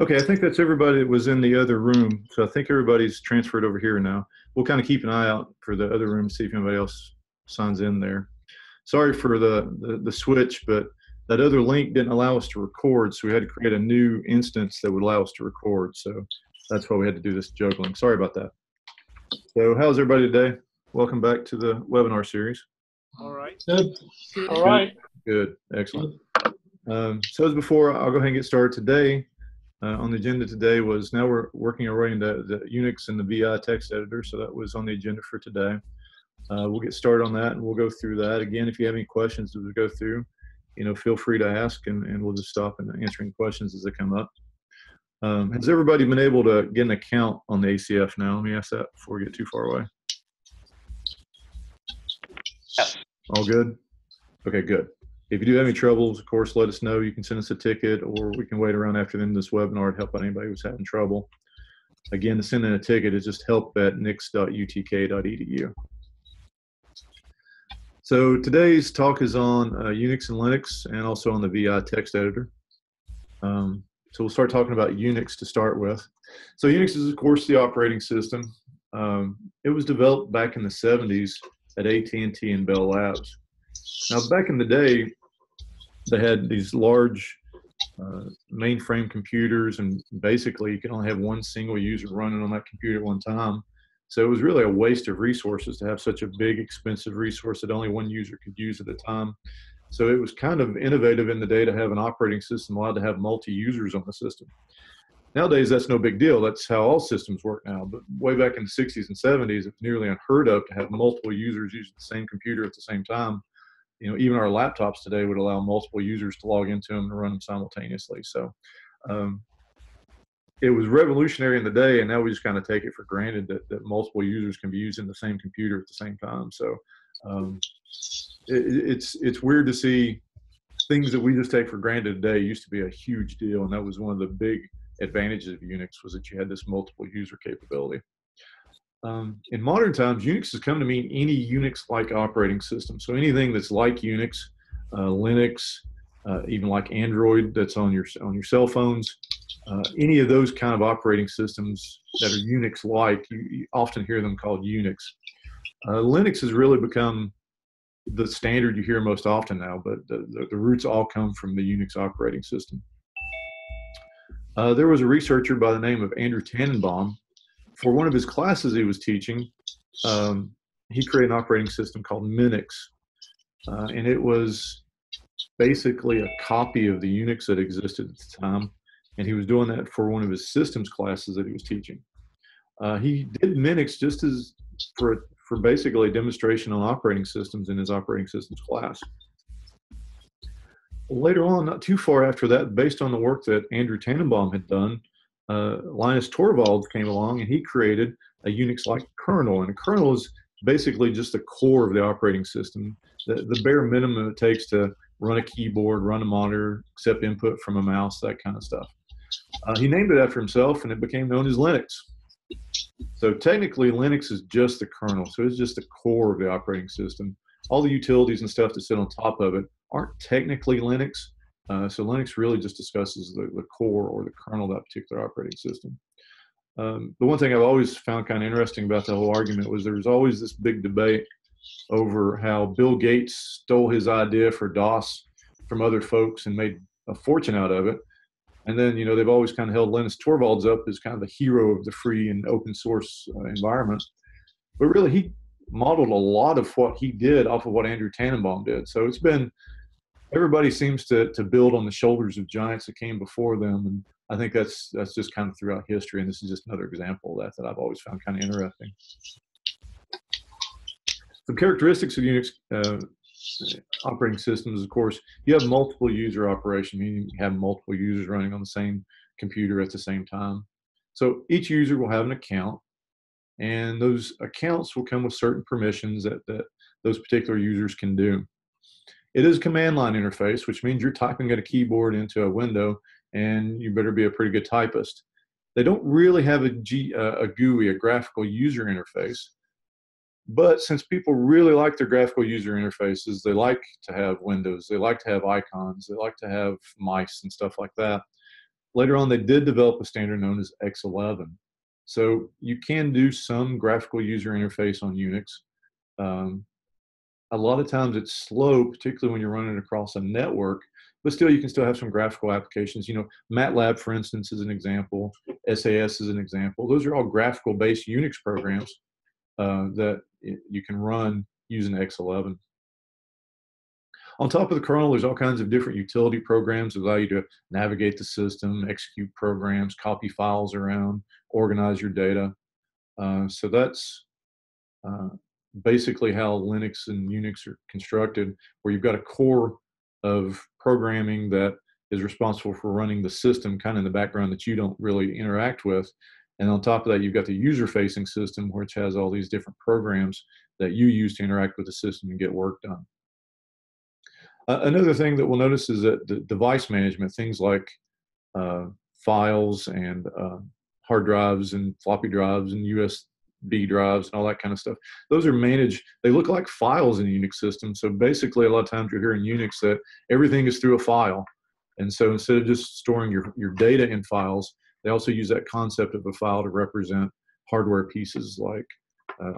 Okay, I think that's everybody that was in the other room. So I think everybody's transferred over here now. We'll kind of keep an eye out for the other room, see if anybody else signs in there. Sorry for the switch, but that other link didn't allow us to record, so we had to create a new instance that would allow us to record. So that's why we had to do this juggling. Sorry about that. So how's everybody today? Welcome back to the webinar series. All right. Good. All right. Good. Excellent. So as before, I'll go ahead and get started today. On the agenda today was, now we're working our way into the Unix and the VI text editor, so that was on the agenda for today. We'll get started on that and we'll go through that. Again, if you have any questions as we go through, feel free to ask and we'll just stop and answering questions as they come up. Has everybody been able to get an account on the ACF now? Let me ask that before we get too far away. Yes. All good? Okay, good. If you do have any troubles, of course, let us know. You can send us a ticket, or we can wait around after the end of this webinar to help out anybody who's having trouble. Again, to send in a ticket is just help@nix.utk.edu. So today's talk is on Unix and Linux, and also on the VI text editor. So we'll start talking about Unix to start with. So Unix is, of course, the operating system. It was developed back in the 70s at AT&T and Bell Labs. Now, back in the day, they had these large mainframe computers, and basically you could only have one single user running on that computer at one time. So it was really a waste of resources to have such a big, expensive resource that only one user could use at a time. So it was kind of innovative in the day to have an operating system allowed to have multi-users on the system. Nowadays, that's no big deal. That's how all systems work now. But way back in the 60s and 70s, it's nearly unheard of to have multiple users using the same computer at the same time. Even our laptops today would allow multiple users to log into them and run them simultaneously. So it was revolutionary in the day, and now we just kind of take it for granted that multiple users can be using the same computer at the same time. So it's weird to see things that we just take for granted today used to be a huge deal, and that was one of the big advantages of Unix, was that you had this multiple user capability. In modern times, Unix has come to mean any Unix-like operating system. So anything that's like Unix, Linux, even like Android that's on your cell phones, any of those kind of operating systems that are Unix-like, you often hear them called Unix. Linux has really become the standard you hear most often now, but the roots all come from the Unix operating system. There was a researcher by the name of Andrew Tannenbaum. For one of his classes he was teaching, he created an operating system called Minix, and it was basically a copy of the Unix that existed at the time, and he was doing that for one of his systems classes that he was teaching. He did Minix just as for basically a demonstration on operating systems in his operating systems class. Later on, not too far after that, based on the work that Andrew Tannenbaum had done, Linus Torvalds came along and he created a Unix-like kernel. And a kernel is basically just the core of the operating system, the bare minimum it takes to run a keyboard, run a monitor, accept input from a mouse, that kind of stuff. He named it after himself, and it became known as Linux. So technically, Linux is just the kernel. So it's just the core of the operating system. All the utilities and stuff that sit on top of it aren't technically Linux. So Linux really just discusses the core or the kernel of that particular operating system. The one thing I've always found kind of interesting about the whole argument was there was always this big debate over how Bill Gates stole his idea for DOS from other folks and made a fortune out of it. And then, they've always kind of held Linus Torvalds up as kind of the hero of the free and open source environment. But really, he modeled a lot of what he did off of what Andrew Tannenbaum did. So it's been, everybody seems to build on the shoulders of giants that came before them, and I think that's just kind of throughout history, and this is just another example of that I've always found kind of interesting. Some characteristics of Unix operating systems, of course, you have multiple user operation, meaning you have multiple users running on the same computer at the same time. So each user will have an account, and those accounts will come with certain permissions that those particular users can do. It is a command line interface, which means you're typing at a keyboard into a window, and you better be a pretty good typist. They don't really have a GUI, a graphical user interface, but since people really like their graphical user interfaces, they like to have windows, they like to have icons, they like to have mice and stuff like that. Later on, they did develop a standard known as X11. So you can do some graphical user interface on Unix. A lot of times it's slow, particularly when you're running across a network, but still you can still have some graphical applications. You know, MATLAB, for instance, is an example. SAS is an example. Those are all graphical-based Unix programs that you can run using X11. On top of the kernel, there's all kinds of different utility programs that allow you to navigate the system, execute programs, copy files around, organize your data. So that's basically how Linux and Unix are constructed, where you've got a core of programming that is responsible for running the system kind of in the background that you don't really interact with. And on top of that, you've got the user-facing system, which has all these different programs that you use to interact with the system and get work done. Another thing that we'll notice is that the device management, things like files and hard drives and floppy drives and USB drives and all that kind of stuff, those are managed. They look like files in a Unix system. So basically, a lot of times you'll hear in Unix that everything is through a file. And so instead of just storing your data in files, they also use that concept of a file to represent hardware pieces like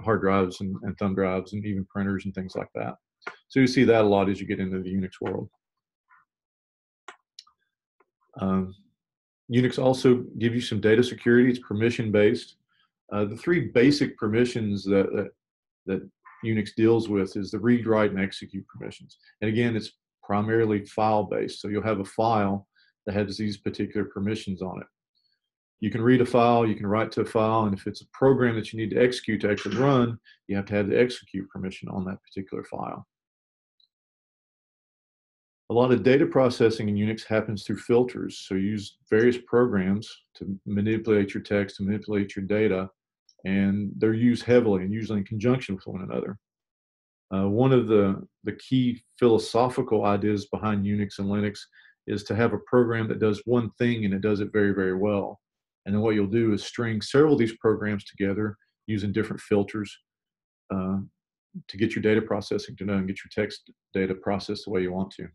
hard drives and thumb drives and even printers and things like that. So you see that a lot as you get into the Unix world. Unix also gives you some data security. It's permission-based. The three basic permissions that Unix deals with is the read, write, and execute permissions. And again, it's primarily file-based. So you'll have a file that has these particular permissions on it. You can read a file, you can write to a file, and if it's a program that you need to execute to actually run, you have to have the execute permission on that particular file. A lot of data processing in Unix happens through filters. So you use various programs to manipulate your text, to manipulate your data, and they're used heavily and usually in conjunction with one another. One of the key philosophical ideas behind Unix and Linux is to have a program that does one thing and it does it very, very well. And then what you'll do is string several of these programs together using different filters to get your data processing to know and get your text data processed the way you want to.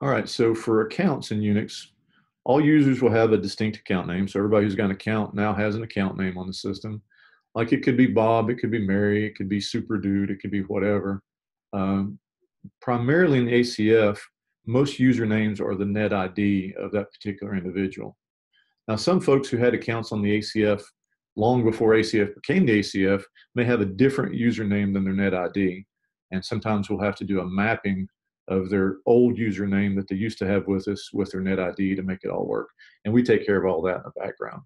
All right, so for accounts in Unix, all users will have a distinct account name. So everybody who's got an account now has an account name on the system. Like it could be Bob, it could be Mary, it could be Super Dude, it could be whatever. Primarily in the ACF, most usernames are the net ID of that particular individual. Now, some folks who had accounts on the ACF long before ACF became the ACF may have a different username than their net ID. And sometimes we'll have to do a mapping of their old username that they used to have with us with their net ID to make it all work. And we take care of all that in the background.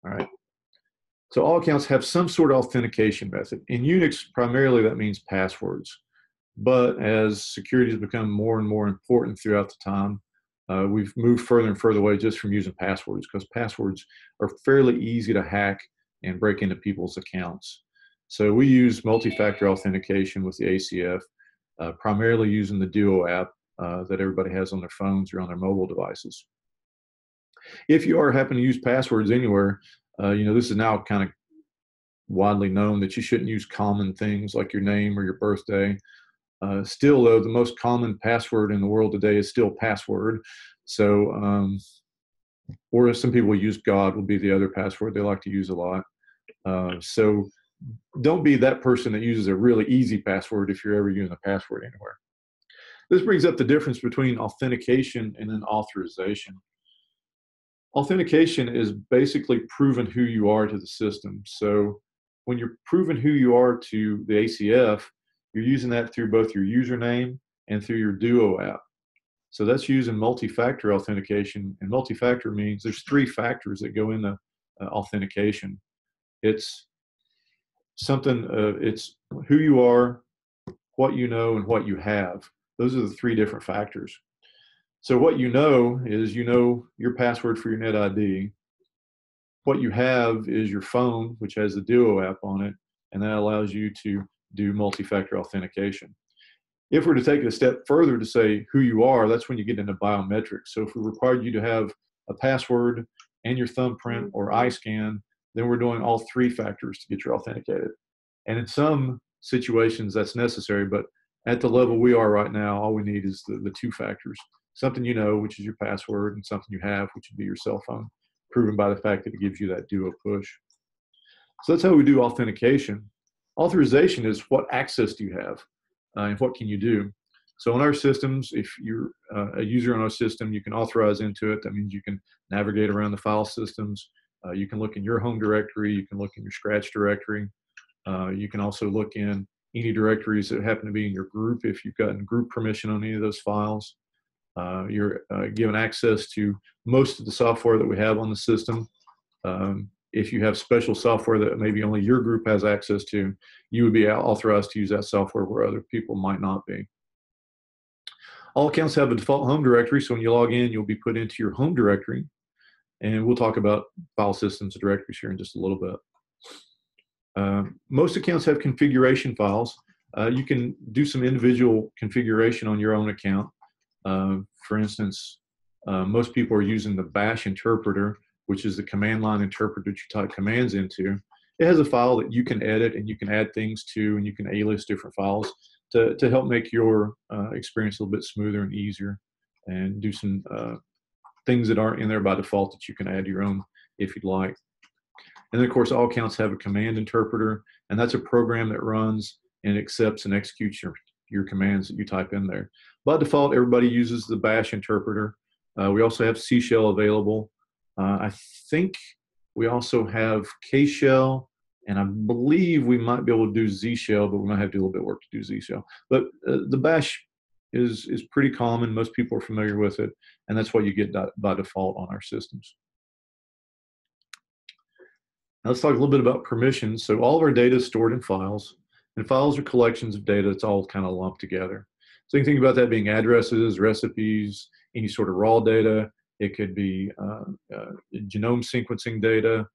All right. So all accounts have some sort of authentication method. In Unix, primarily that means passwords. But as security has become more and more important throughout the time, we've moved further and further away just from using passwords, because passwords are fairly easy to hack and break into people's accounts. So we use multi-factor authentication with the ACF, primarily using the Duo app that everybody has on their phones or on their mobile devices. If you are happen to use passwords anywhere, you know, this is now kind of widely known that you shouldn't use common things like your name or your birthday. Still, though, the most common password in the world today is still password. So, or some people use God will be the other password they like to use a lot. So don't be that person that uses a really easy password if you're ever using a password anywhere. This brings up the difference between authentication and then authorization. Authentication is basically proving who you are to the system. So when you're proving who you are to the ACF, you're using that through both your username and through your Duo app. So that's using multi-factor authentication. And multi-factor means there's three factors that go into authentication. It's something, it's who you are, what you know, and what you have. Those are the three different factors. So what you know is you know your password for your net ID. What you have is your phone, which has the Duo app on it, and that allows you to do multi-factor authentication. If we're to take it a step further to say who you are, that's when you get into biometrics. So if we required you to have a password and your thumbprint or eye scan, then we're doing all three factors to get you authenticated. And in some situations that's necessary, but at the level we are right now, all we need is the two factors. Something you know, which is your password, and something you have, which would be your cell phone, proven by the fact that it gives you that duo push. So that's how we do authentication. Authorization is what access do you have, and what can you do. So on our systems, if you're a user on our system, you can authorize into it. That means you can navigate around the file systems. You can look in your home directory. You can look in your Scratch directory. You can also look in any directories that happen to be in your group if you've gotten group permission on any of those files. You're given access to most of the software that we have on the system. If you have special software that maybe only your group has access to, you would be authorized to use that software where other people might not be. All accounts have a default home directory, so when you log in, you'll be put into your home directory. And we'll talk about file systems and directories here in just a little bit. Most accounts have configuration files. You can do some individual configuration on your own account. For instance, most people are using the bash interpreter, which is the command line interpreter that you type commands into. It has a file that you can edit and you can add things to, and you can alias different files to help make your experience a little bit smoother and easier, and do some things that aren't in there by default that you can add your own if you'd like. And then, of course, all accounts have a command interpreter, and that's a program that runs and accepts and executes your commands that you type in there. By default, everybody uses the bash interpreter. We also have C shell available. I think we also have K shell, and I believe we might be able to do Z shell, but we might have to do a little bit of work to do Z shell. But the bash is pretty common. Most people are familiar with it, and that's what you get by default on our systems. Now let's talk a little bit about permissions. So all of our data is stored in files, and files are collections of data that's all kind of lumped together. So you can think about that being addresses, recipes, any sort of raw data. It could be genome sequencing data.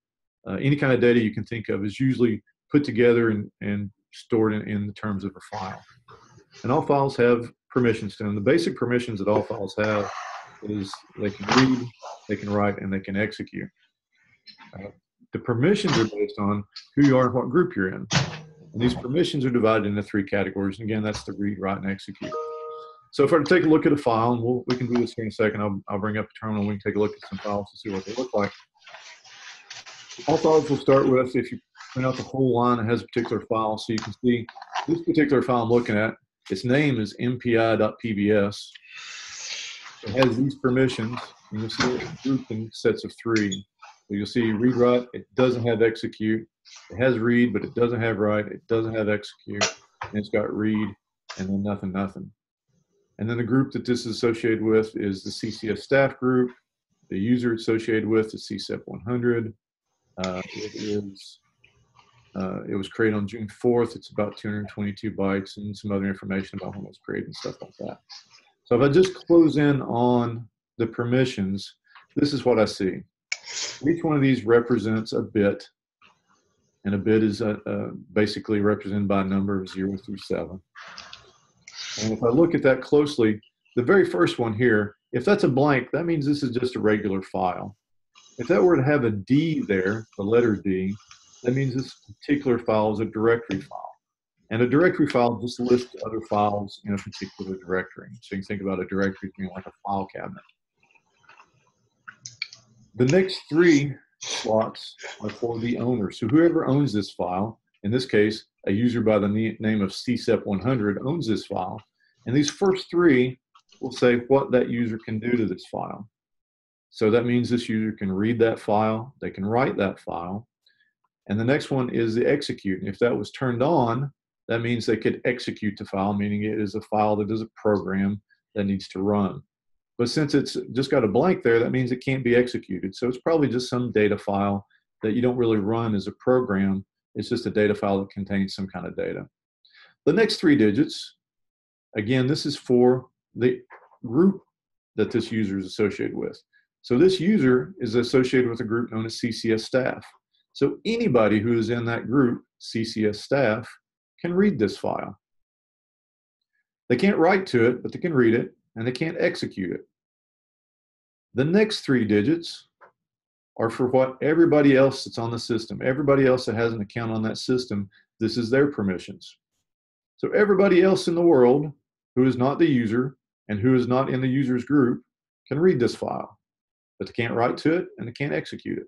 Any kind of data you can think of is usually put together and stored in the terms of a file. And all files have permissions to them. The basic permissions that all files have is they can read, they can write, and they can execute. The permissions are based on who you are and what group you're in. And these permissions are divided into three categories. And again, that's the read, write, and execute. So if I were to take a look at a file, and we can do this here in a second, I'll bring up a terminal and we can take a look at some files to see what they look like. All files will start with, if you print out the whole line, it has a particular file. So you can see this particular file I'm looking at, its name is mpi.pbs. It has these permissions, and you'll see it grouped in sets of three. So you'll see read, write, it doesn't have execute. It has read, but it doesn't have write. It doesn't have execute. And it's got read, and then nothing, nothing. And then the group that this is associated with is the CCS staff group. The user associated with is CCEP 100. It was created on June 4th. It's about 222 bytes and some other information about when it was created and stuff like that. So if I just close in on the permissions, this is what I see. Each one of these represents a bit, and a bit is basically represented by a number of 0 through 7. And if I look at that closely, the very first one here, if that's a blank, that means this is just a regular file. If that were to have a D there, the letter D, that means this particular file is a directory file. And a directory file just lists other files in a particular directory. So you can think about a directory being like a file cabinet. The next three slots are for the owner. So whoever owns this file, in this case, a user by the name of CCEP 100 owns this file. And these first three will say what that user can do to this file. So that means this user can read that file, they can write that file. And the next one is the execute. And if that was turned on, that means they could execute the file, meaning it is a file that is a program that needs to run. But since it's just got a blank there, that means it can't be executed. So it's probably just some data file that you don't really run as a program. It's just a data file that contains some kind of data. The next three digits, again, this is for the group that this user is associated with. So this user is associated with a group known as CCS staff. So anybody who is in that group, CCS staff, can read this file. They can't write to it, but they can read it, and they can't execute it. The next three digits are for what everybody else that's on the system. Everybody else that has an account on that system, this is their permissions. So everybody else in the world who is not the user and who is not in the user's group can read this file, but they can't write to it and they can't execute it.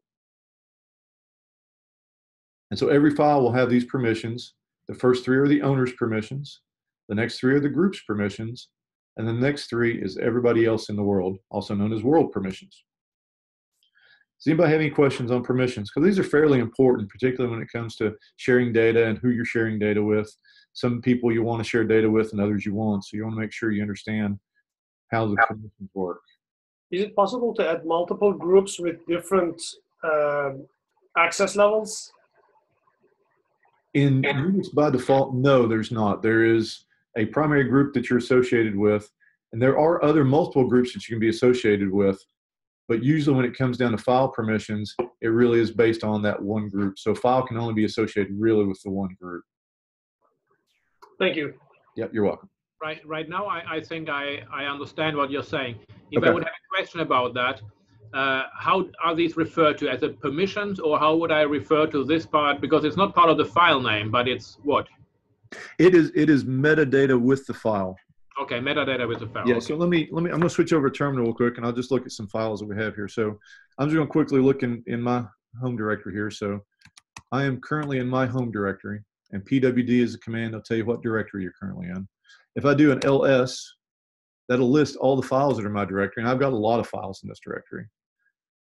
And so every file will have these permissions. The first three are the owner's permissions. The next three are the group's permissions. And the next three is everybody else in the world, also known as world permissions. Does anybody have any questions on permissions? Because these are fairly important, particularly when it comes to sharing data and who you're sharing data with. Some people you want to share data with and others you won't. So you want to make sure you understand how the permissions work. Is it possible to add multiple groups with different access levels? In Unix by default, no, there's not. There is a primary group that you're associated with, and there are other multiple groups that you can be associated with, but usually when it comes down to file permissions, it really is based on that one group. So file can only be associated really with the one group. Thank you. Yep, you're welcome. Right now, I think I understand what you're saying. If Okay. I would have a question about that, how are these referred to as a permissions, or how would I refer to this part? Because it's not part of the file name, but it's what? It is metadata with the file. Okay, metadata with the file. Yeah, okay. so let me, I'm going to switch over to terminal real quick, and I'll just look at some files that we have here. So I'm just going to quickly look in my home directory here. So I am currently in my home directory, and pwd is a command that'll tell you what directory you're currently in. If I do an ls, that'll list all the files that are in my directory, and I've got a lot of files in this directory.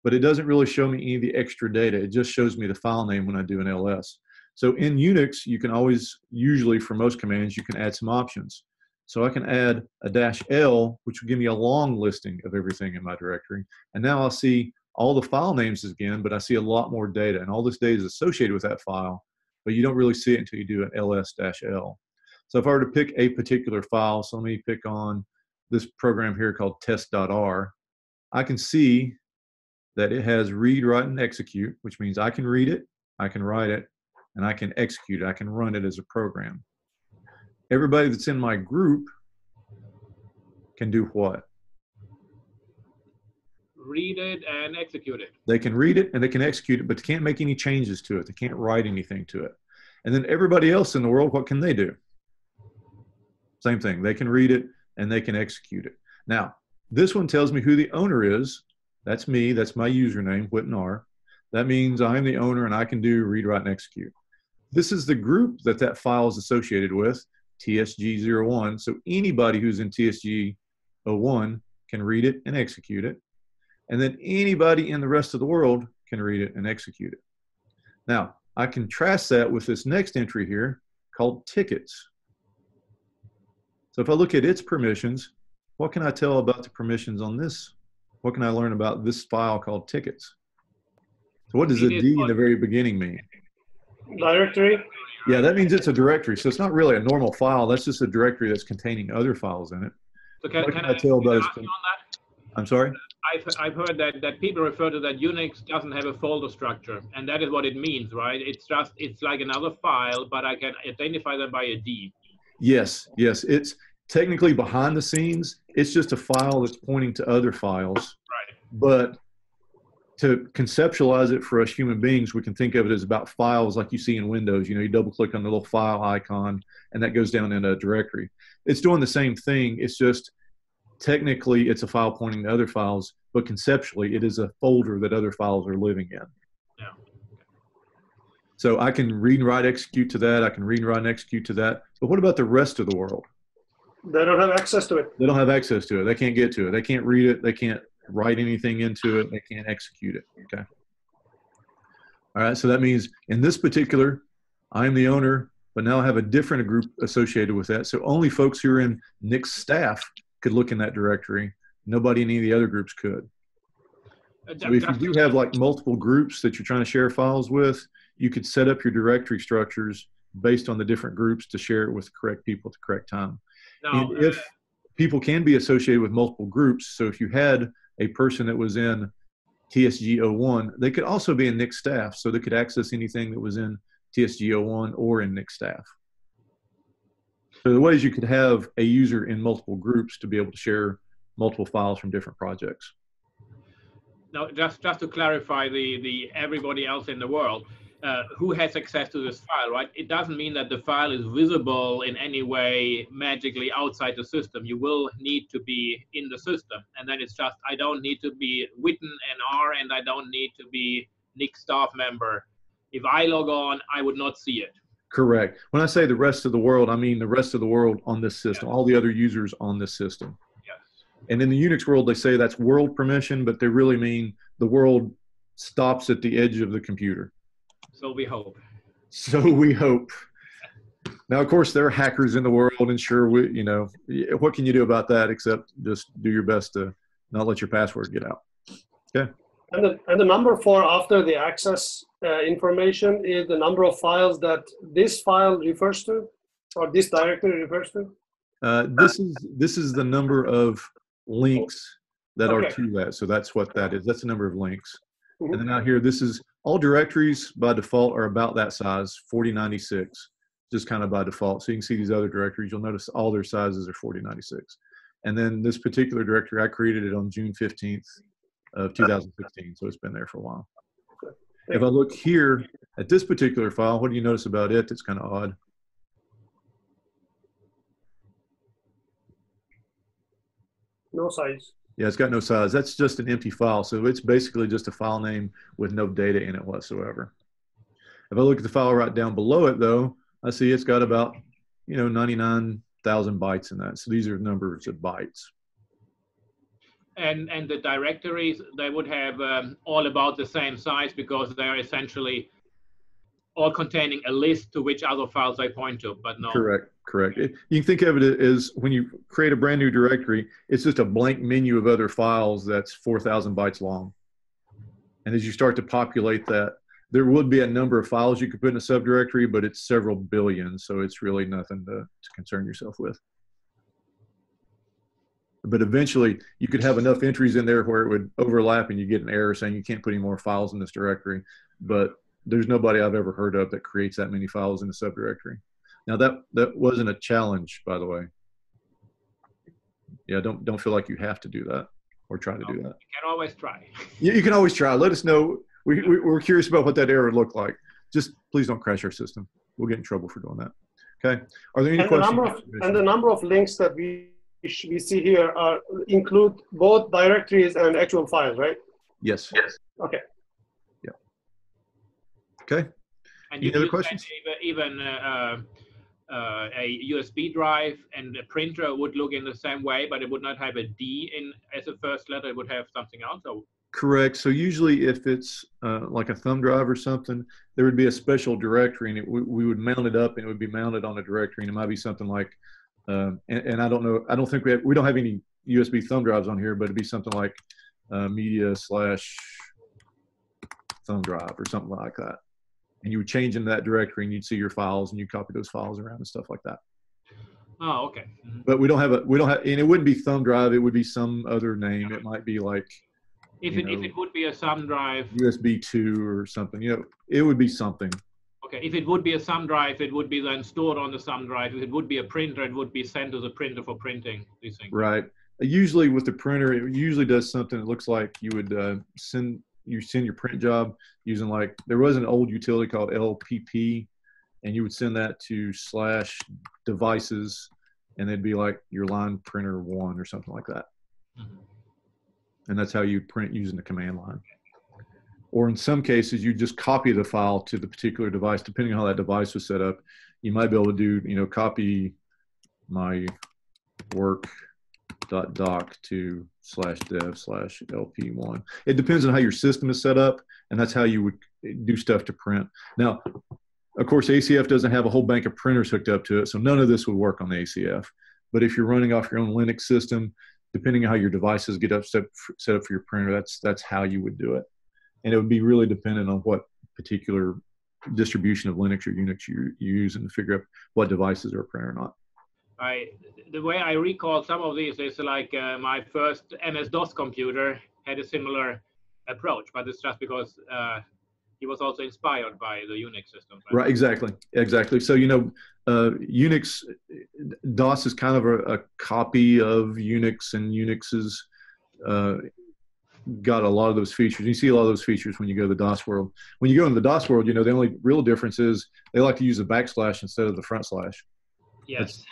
But it doesn't really show me any of the extra data. It just shows me the file name when I do an ls. So in Unix, you can always, usually for most commands, you can add some options. So I can add a -L, which will give me a long listing of everything in my directory. And now I'll see all the file names again, but I see a lot more data. And all this data is associated with that file, but you don't really see it until you do an ls-L. So if I were to pick a particular file, so let me pick on this program here called test.r, I can see that it has read, write, and execute, which means I can read it, I can write it, and I can execute it. I can run it as a program. Everybody that's in my group can do what? Read it and execute it. They can read it and they can execute it, but they can't make any changes to it. They can't write anything to it. And then everybody else in the world, what can they do? Same thing. They can read it and they can execute it. Now, this one tells me who the owner is. That's me. That's my username, WhittenR. That means I'm the owner and I can do read, write, and execute. This is the group that file is associated with, TSG01. So anybody who's in TSG01 can read it and execute it. And then anybody in the rest of the world can read it and execute it. Now, I contrast that with this next entry here called tickets. So if I look at its permissions, what can I tell about the permissions on this? What can I learn about this file called tickets? So what does the D in the very beginning mean? Directory? Yeah, that means it's a directory. So it's not really a normal file. That's just a directory that's containing other files in it. So What can I tell about its? I'm sorry? I've heard that people refer to that Unix doesn't have a folder structure, and that is what it means, right? It's like another file, but I can identify them by a D. Yes, yes. It's technically behind the scenes. It's just a file that's pointing to other files. Right. But to conceptualize it for us human beings, we can think of it as about files like you see in Windows. You know, you double click on the little file icon and that goes down in a directory. It's doing the same thing. It's just technically it's a file pointing to other files, but conceptually it is a folder that other files are living in. Yeah. So I can read and write, execute to that. I can read and write and execute to that. But what about the rest of the world? They don't have access to it. They don't have access to it. They can't get to it. They can't read it. They can't write anything into it. They can't execute it. Okay. All right. So that means in this particular, I'm the owner, but now I have a different group associated with that. So only folks who are in Nix staff could look in that directory. Nobody in any of the other groups could. So if you do have like multiple groups that you're trying to share files with, you could set up your directory structures based on the different groups to share it with the correct people at the correct time. Now, And if people can be associated with multiple groups, so if you had a person that was in TSG01, they could also be in Nix staff, so they could access anything that was in TSG01 or in Nix staff. So the ways you could have a user in multiple groups to be able to share multiple files from different projects. Now, just to clarify the everybody else in the world, who has access to this file, right? It doesn't mean that the file is visible in any way magically outside the system. You will need to be in the system. And then it's just, I don't need to be Witten NR and I don't need to be Nick staff member. If I log on, I would not see it. Correct. When I say the rest of the world, I mean the rest of the world on this system, Yes. all the other users on this system. Yes. And in the Unix world, they say that's world permission, but they really mean the world stops at the edge of the computer. So we hope. So we hope. Now, of course, there are hackers in the world, and sure, you know, what can you do about that except just do your best to not let your password get out? Okay. And the number for after the access information is the number of files that this file refers to, or this directory refers to? This is the number of links that are Okay. to that. So that's what that is. That's the number of links. Mhm. And then out here, this is all directories by default are about that size, 4096, just kind of by default. So you can see these other directories. You'll notice all their sizes are 4096. And then this particular directory, I created it on June 15th of 2016. So it's been there for a while. If I look here at this particular file, what do you notice about it that's kind of odd? No size. Yeah, it's got no size. That's just an empty file. So it's basically just a file name with no data in it whatsoever. If I look at the file right down below it, though, I see it's got about, 99,000 bytes in that. So these are numbers of bytes. And the directories, they would have all about the same size because they are essentially all containing a list to which other files they point to, but no. Correct. You can think of it as when you create a brand new directory, it's just a blank menu of other files that's 4,000 bytes long. And as you start to populate that, there would be a number of files you could put in a subdirectory, but it's several billion, so it's really nothing to concern yourself with. But eventually, you could have enough entries in there where it would overlap and you get an error saying you can't put any more files in this directory. But there's nobody I've ever heard of that creates that many files in a subdirectory. Now, that wasn't a challenge, by the way. Yeah, don't feel like you have to do that or try to do that. You can always try. You can always try. Let us know. We're curious about what that error would look like. Just please don't crash our system. We'll get in trouble for doing that. Okay. Are there any questions? The number of links that we see here include both directories and actual files, right? Yes. Okay. Yeah. Okay. And any other questions? Even a USB drive and a printer would look in the same way, but it would not have a D in as a first letter. It would have something else. So. Correct. So usually if it's like a thumb drive or something, there would be a special directory and we would mount it up and it would be mounted on a directory, and it might be something like, and I don't know, I don't think we don't have any USB thumb drives on here, but it'd be something like media/thumb drive or something like that. And you would change into that directory and you'd see your files and you copy those files around and stuff like that. Oh, okay. Mm-hmm. But we don't have, and it wouldn't be thumb drive. It would be some other name. It might be like, if it would be a thumb drive, USB 2 or something, it would be something. Okay, if it would be a thumb drive, it would be then stored on the thumb drive. If it would be a printer, it would be sent to the printer for printing these things. Right. Usually with the printer, it usually does something that looks like you would send your print job using, like, there was an old utility called LPP, and you would send that to /devices, and it'd be like your line printer 1 or something like that. Mm-hmm. And that's how you print using the command line. Or in some cases, you just copy the file to the particular device. Depending on how that device was set up, you might be able to do, copy my work.doc to /dev/LP1. It depends on how your system is set up, and that's how you would do stuff to print. Now, of course, ACF doesn't have a whole bank of printers hooked up to it, so none of this would work on the ACF. But if you're running off your own Linux system, depending on how your devices get set up for your printer, that's how you would do it. And it would be really dependent on what particular distribution of Linux or Unix you use, and to figure out what devices are a printer or not. The way I recall some of these is like my first MS-DOS computer had a similar approach, but it's just because he was also inspired by the Unix system. Right, exactly. So, Unix, DOS is kind of a copy of Unix, and Unix is got a lot of those features. You see a lot of those features when you go to the DOS world. When you go into the DOS world, you know, the only real difference is they like to use a backslash instead of the front slash. Yes.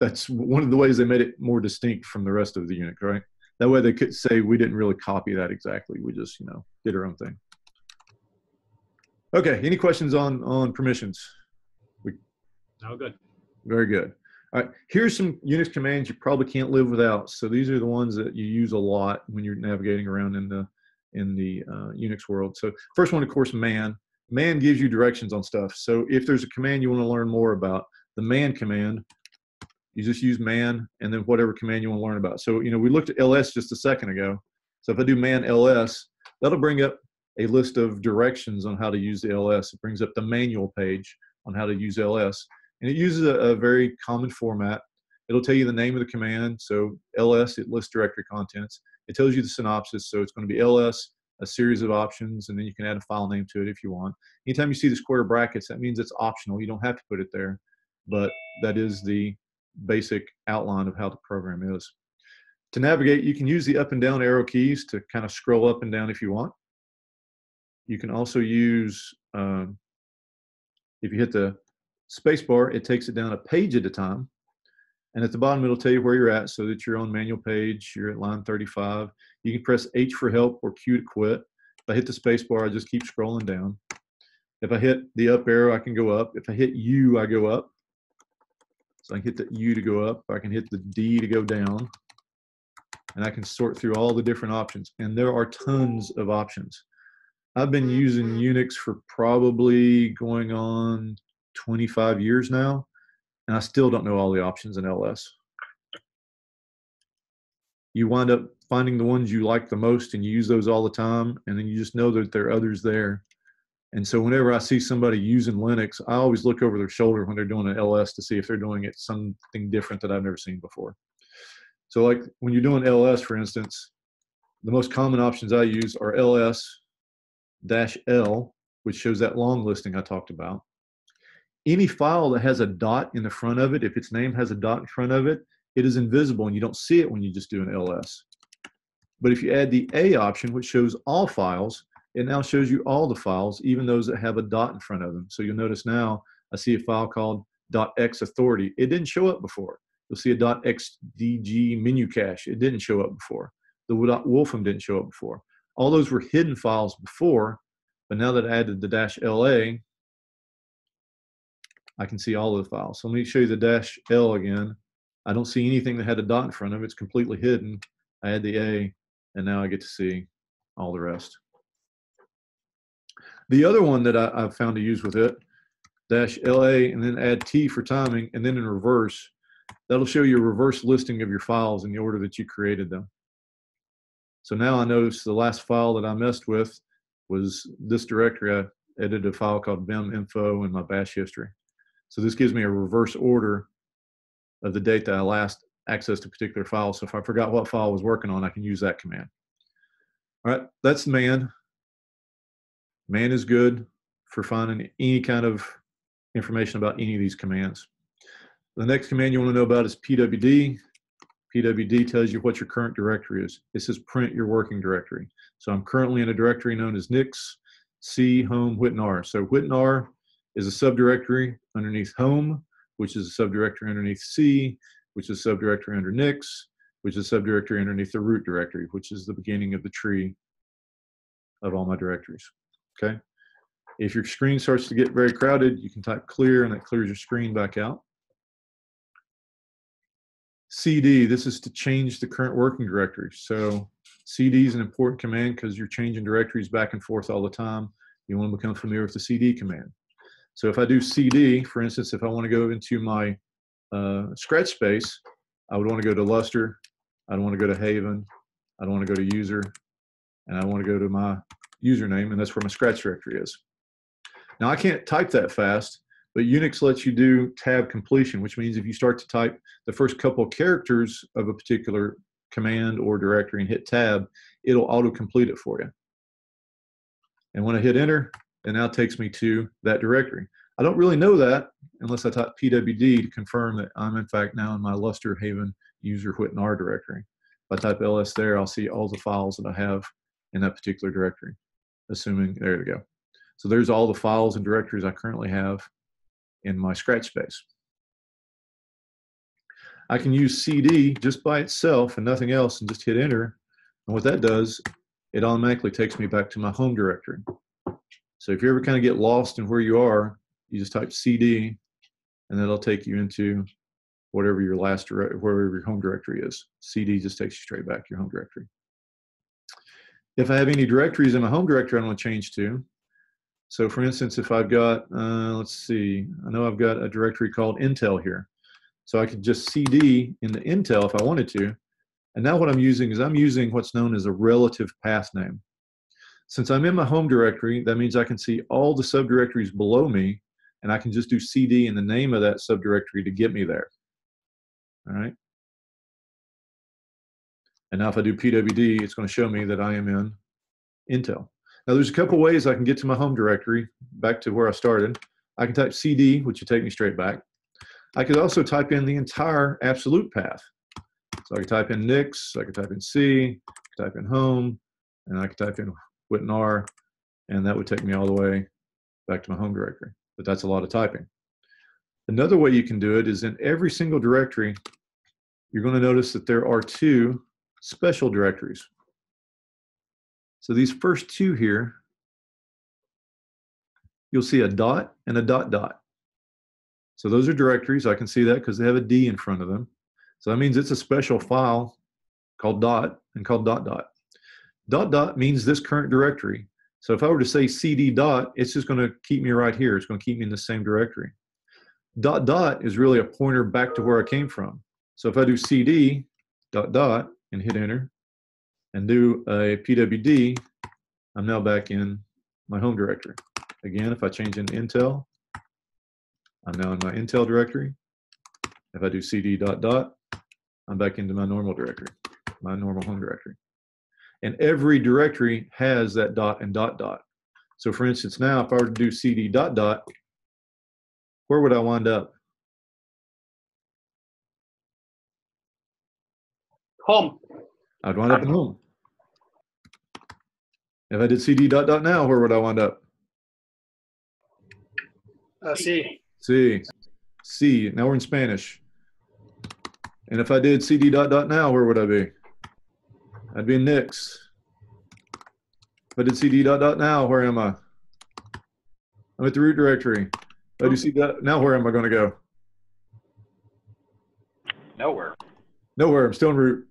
That's one of the ways they made it more distinct from the rest of the Unix, right? That way they could say we didn't really copy that exactly. We just, you know, did our own thing. Okay, any questions on permissions? No, good. Very good. All right, here's some Unix commands you probably can't live without. So these are the ones that you use a lot when you're navigating around in the Unix world. So first one, of course, man. Man gives you directions on stuff. So if there's a command you want to learn more about, the man command, you just use man and then whatever command you want to learn about. So, you know, we looked at ls just a second ago. So if I do man ls, that'll bring up a list of directions on how to use the ls. It brings up the manual page on how to use ls. And it uses a very common format. It'll tell you the name of the command. So ls, it lists directory contents. It tells you the synopsis. So it's going to be ls, a series of options, and then you can add a file name to it if you want. Anytime you see the square brackets, that means it's optional. You don't have to put it there, but that is the basic outline of how the program is. To navigate, you can use the up and down arrow keys to kind of scroll up and down if you want. You can also use, if you hit the space bar, it takes it down a page at a time. And at the bottom, it'll tell you where you're at so that you're on manual page, you're at line 35. You can press H for help or Q to quit. If I hit the space bar, I just keep scrolling down. If I hit the up arrow, I can go up. If I hit U, I go up. So I can hit the U to go up. I can hit the D to go down. And I can sort through all the different options. And there are tons of options. I've been using Unix for probably going on 25 years now, and I still don't know all the options in ls. You wind up finding the ones you like the most, and you use those all the time, and then you just know that there are others there. And so whenever I see somebody using Linux, I always look over their shoulder when they're doing an ls to see if they're doing it something different that I've never seen before. So like when you're doing ls, for instance, the most common options I use are ls-l, which shows that long listing I talked about. Any file that has a dot in the front of it, if its name has a dot in front of it, it is invisible and you don't see it when you just do an ls. But if you add the A option, which shows all files, it now shows you all the files, even those that have a dot in front of them. So you'll notice now I see a file called .xauthority. It didn't show up before. You'll see a .xdg menu cache. It didn't show up before. The .wolfram didn't show up before. All those were hidden files before, but now that I added the -LA, I can see all of the files. So let me show you the -L again. I don't see anything that had a dot in front of it. It's completely hidden. I add the A, and now I get to see all the rest. The other one that I've found to use with it, -LA, and then add T for timing, and then in reverse, that'll show you a reverse listing of your files in the order that you created them. So now I notice the last file that I messed with was this directory. I edited a file called vim info in my bash history. So this gives me a reverse order of the date that I last accessed a particular file. So if I forgot what file I was working on, I can use that command. All right, that's man. Man is good for finding any kind of information about any of these commands. The next command you want to know about is pwd. pwd tells you what your current directory is. It says print your working directory. So I'm currently in a directory known as Nix, C, home, whitnar. So whitnar is a subdirectory underneath home, which is a subdirectory underneath C, which is a subdirectory under Nix, which is a subdirectory underneath the root directory, which is the beginning of the tree of all my directories. Okay. If your screen starts to get very crowded, you can type clear, and that clears your screen back out. CD, this is to change the current working directory. So CD is an important command because you're changing directories back and forth all the time. You want to become familiar with the CD command. So if I do CD, for instance, if I want to go into my scratch space, I would want to go to Luster, I'd want to go to Haven, I'd want to go to user, and I want to go to my username, and that's where my scratch directory is. Now I can't type that fast, but Unix lets you do tab completion, which means if you start to type the first couple of characters of a particular command or directory and hit tab, it'll auto-complete it for you. And when I hit enter, it now takes me to that directory. I don't really know that unless I type pwd to confirm that I'm in fact now in my Luster Haven user whitnar directory. If I type ls there, I'll see all the files that I have in that particular directory, assuming, there we go. So there's all the files and directories I currently have in my scratch space. I can use CD just by itself and nothing else and just hit enter. And what that does, it automatically takes me back to my home directory. So if you ever kind of get lost in where you are, you just type CD and that'll take you into whatever your wherever your home directory is. CD just takes you straight back to your home directory. If I have any directories in my home directory I want to change to, so for instance, if I've got, let's see, I know I've got a directory called Intel here. So I could just CD in the Intel if I wanted to. And now what I'm using is I'm using what's known as a relative path name. Since I'm in my home directory, that means I can see all the subdirectories below me, and I can just do CD in the name of that subdirectory to get me there. All right. And now if I do PWD, it's going to show me that I am in Intel. Now there's a couple ways I can get to my home directory, back to where I started. I can type CD, which would take me straight back. I could also type in the entire absolute path. So I could type in Nix, I could type in C, I could type in home, and I could type in WITNR, and that would take me all the way back to my home directory. But that's a lot of typing. Another way you can do it is in every single directory, you're going to notice that there are two special directories. So these first two here, you'll see a dot and a dot dot. So those are directories. I can see that because they have a D in front of them. So that means it's a special file called dot and called dot dot. Dot dot means this current directory. So if I were to say CD dot, it's just going to keep me right here. It's going to keep me in the same directory. Dot dot is really a pointer back to where I came from. So if I do CD dot dot and hit enter and do a PWD, I'm now back in my home directory. Again, if I change into Intel, I'm now in my Intel directory. If I do CD dot dot, I'm back into my normal directory, my normal home directory. And every directory has that dot and dot dot. So for instance, now if I were to do CD dot dot, where would I wind up? Home. I'd wind up in home. If I did CD dot dot now, where would I wind up? C. C. C. Now we're in Spanish. And if I did CD dot dot now, where would I be? I'd be in Nix. If I did CD dot dot now, where am I? I'm at the root directory. If I do CD dot, now where am I going to go? Nowhere. Nowhere. I'm still in root.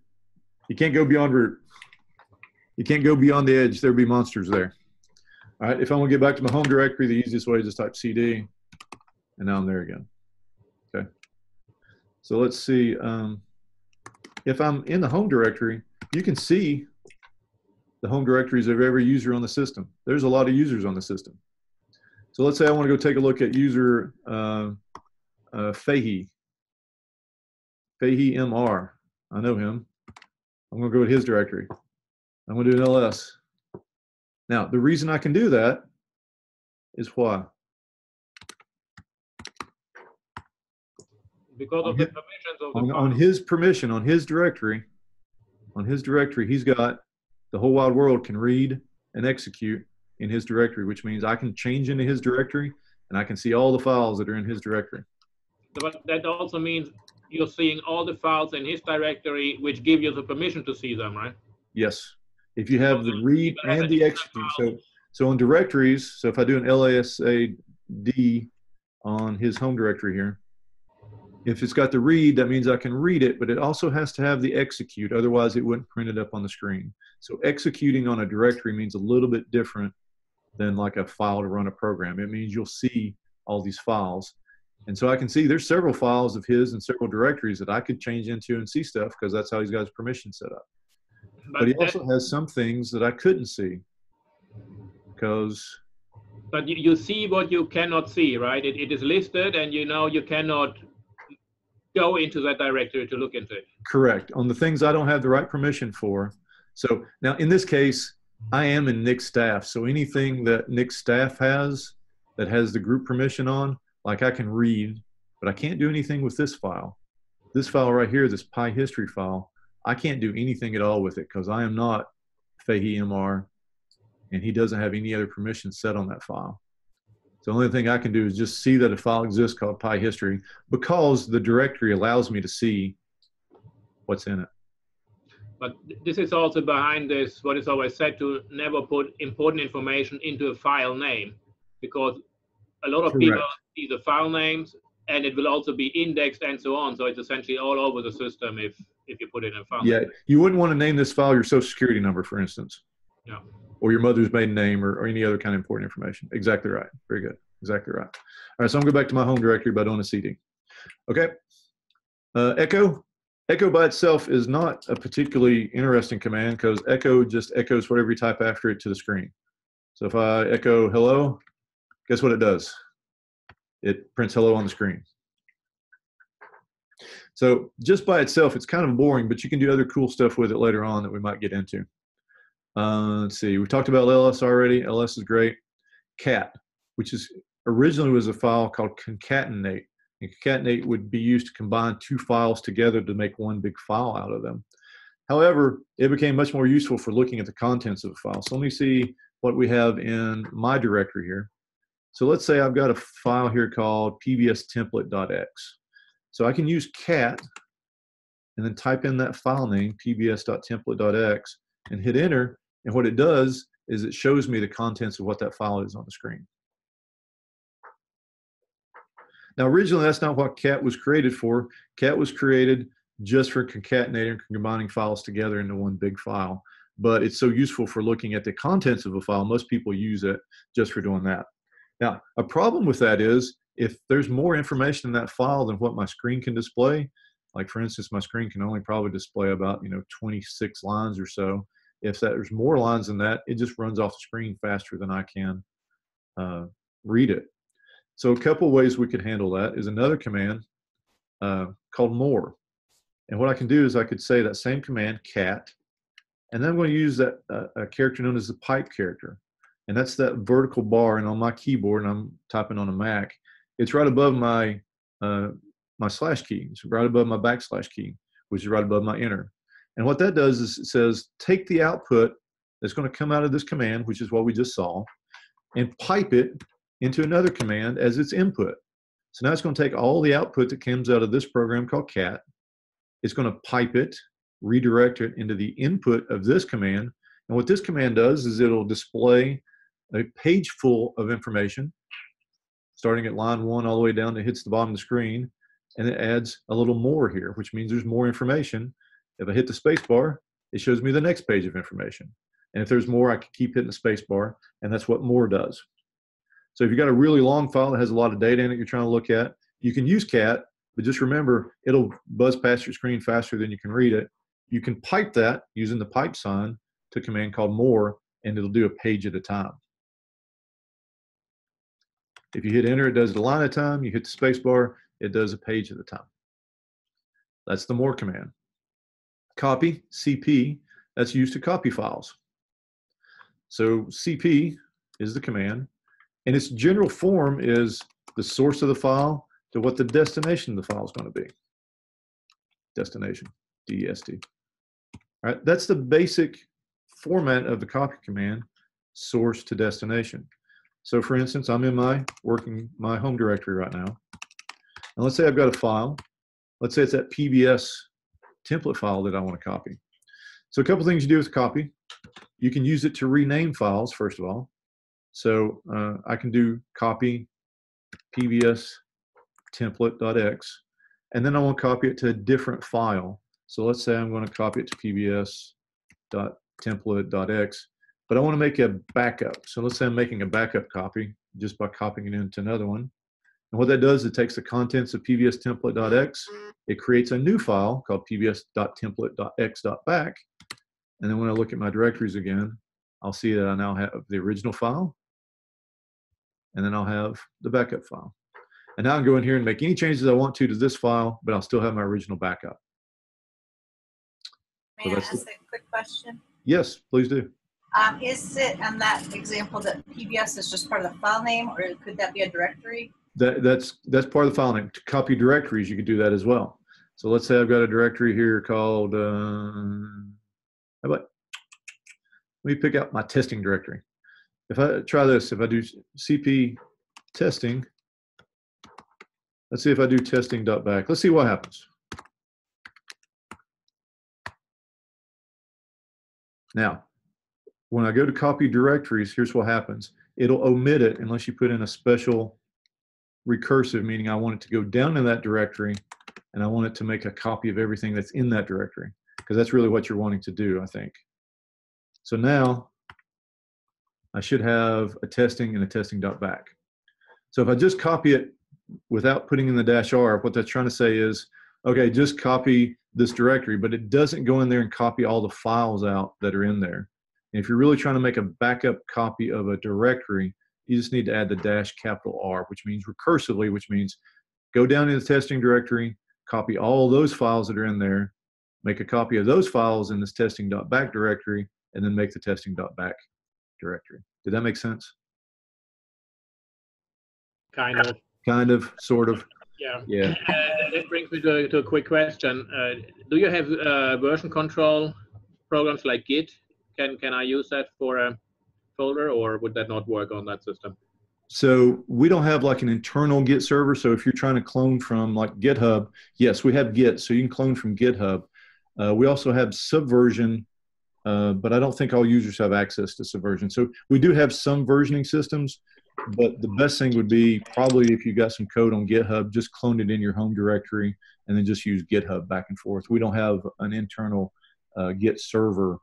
You can't go beyond root. You can't go beyond the edge. There'd be monsters there. All right. If I want to get back to my home directory, the easiest way is just type CD. And now I'm there again. Okay. So let's see. If I'm in the home directory, you can see the home directories of every user on the system. There's a lot of users on the system. So let's say I want to go take a look at user Fahey. Fahey MR. I know him. I'm going to go to his directory. I'm going to do an ls. Now, the reason I can do that is why? Because of the permissions of the on his permission, on his directory, he's got the whole wide world can read and execute in his directory, which means I can change into his directory and I can see all the files that are in his directory. But that also means you're seeing all the files in his directory, which give you the permission to see them, right? Yes. If you have the read and the execute. So on directories, so if I do an LASAD on his home directory here, if it's got the read, that means I can read it, but it also has to have the execute. Otherwise, it wouldn't print it up on the screen. So executing on a directory means a little bit different than like a file to run a program. It means you'll see all these files. And so I can see there's several files of his and several directories that I could change into and see stuff because that's how he's got his permission set up. But he also has some things that I couldn't see because... But you see what you cannot see, right? It is listed and you know you cannot go into that directory to look into it. Correct. On the things I don't have the right permission for. So now in this case, I am in Nix staff. So anything that Nix staff has that has the group permission on, like I can read, but I can't do anything with this file. This file right here, this Pi history file, I can't do anything at all with it because I am not Fahey MR, and he doesn't have any other permissions set on that file. So the only thing I can do is just see that a file exists called Pi history, because the directory allows me to see what's in it. But this is also behind this, what is always said, to never put important information into a file name, because a lot of people see the file names, and it will also be indexed and so on. So it's essentially all over the system if you put it in a file. Yeah, you wouldn't want to name this file your social security number, for instance. Yeah. Or your mother's maiden name, or any other kind of important information. Exactly right. Very good. Exactly right. All right, so I'm going to go back to my home directory by doing a CD. Okay. Echo. Echo by itself is not a particularly interesting command because echo just echoes whatever you type after it to the screen. So if I echo hello, guess what it does? It prints hello on the screen. So just by itself, it's kind of boring, but you can do other cool stuff with it later on that we might get into. Let's see, we talked about ls already. Ls is great. Cat, which is originally was a file called concatenate. And concatenate would be used to combine two files together to make one big file out of them. However, it became much more useful for looking at the contents of a file. So let me see what we have in my directory here. So let's say I've got a file here called pbstemplate.x. So I can use cat and then type in that file name, pbs.template.x, and hit enter. And what it does is it shows me the contents of what that file is on the screen. Now, originally, that's not what cat was created for. Cat was created just for concatenating and combining files together into one big file. But it's so useful for looking at the contents of a file. Most people use it just for doing that. Now, a problem with that is if there's more information in that file than what my screen can display, like for instance, my screen can only probably display about 26 lines or so. If there's more lines than that, it just runs off the screen faster than I can read it. So a couple ways we could handle that is another command called more. And what I can do is I could say that same command, cat, and then I'm going to use that a character known as the pipe character. And that's that vertical bar, and on my keyboard, and I'm typing on a Mac, it's right above my my slash key. It's right above my backslash key, which is right above my enter. And what that does is it says, take the output that's going to come out of this command, which is what we just saw, and pipe it into another command as its input. So now it's going to take all the output that comes out of this program called cat. It's going to pipe it, redirect it into the input of this command. And what this command does is it'll display a page full of information, starting at line 1 all the way down to hits the bottom of the screen. And it adds a little more here, which means there's more information. If I hit the space bar, it shows me the next page of information. And if there's more, I can keep hitting the space bar, and that's what more does. So if you've got a really long file that has a lot of data in it you're trying to look at, you can use cat, but just remember, it'll buzz past your screen faster than you can read it. You can pipe that using the pipe sign to a command called more, and it'll do a page at a time. If you hit enter, it does it a line at a time. You hit the space bar, it does a page at a time. That's the more command. Copy, CP, that's used to copy files. So CP is the command, and its general form is the source of the file to what the destination of the file is going to be. Destination, DEST. All right, that's the basic format of the copy command, source to destination. So for instance, I'm in my home directory right now. And let's say I've got a file. Let's say it's that PBS template file that I want to copy. So a couple things you do with copy. You can use it to rename files, first of all. So I can do copy PBS template.x, and then I want to copy it to a different file. So let's say I'm going to copy it to pbs.template.x, but I want to make a backup. So let's say I'm making a backup copy just by copying it into another one. And what that does, it takes the contents of pbstemplate.x, it creates a new file called pbs.template.x.back. And then when I look at my directories again, I'll see that I now have the original file, and then I'll have the backup file. And now I can go in here and make any changes I want to this file, but I'll still have my original backup. May I ask a quick question? Yes, please do. Is it on that example that PBS is just part of the file name, or could that be a directory? That's part of the file name. To copy directories, you could do that as well. So let's say I've got a directory here called, how about, let me pick out my testing directory. If I try this, if I do cp testing, let's see if I do testing.back. Let's see what happens. Now, when I go to copy directories, here's what happens. It'll omit it unless you put in a special recursive, meaning I want it to go down in that directory and I want it to make a copy of everything that's in that directory, because that's really what you're wanting to do, I think. So now I should have a testing and a testing.back. So if I just copy it without putting in the -r, what that's trying to say is, okay, just copy this directory, but it doesn't go in there and copy all the files out that are in there. And if you're really trying to make a backup copy of a directory, you just need to add the -R, which means recursively, which means go down in the testing directory, copy all those files that are in there, make a copy of those files in this testing.back directory, and then make the testing.back directory. Did that make sense? Kind of. Kind of, sort of. Yeah. Yeah. That brings me to a quick question. Do you have version control programs like Git? Can I use that for a folder, or would that not work on that system? So we don't have like an internal Git server. So if you're trying to clone from like GitHub, yes, we have Git, so you can clone from GitHub. We also have Subversion, but I don't think all users have access to Subversion. So we do have some versioning systems, but the best thing would be probably if you got some code on GitHub, just clone it in your home directory and then just use GitHub back and forth. We don't have an internal Git server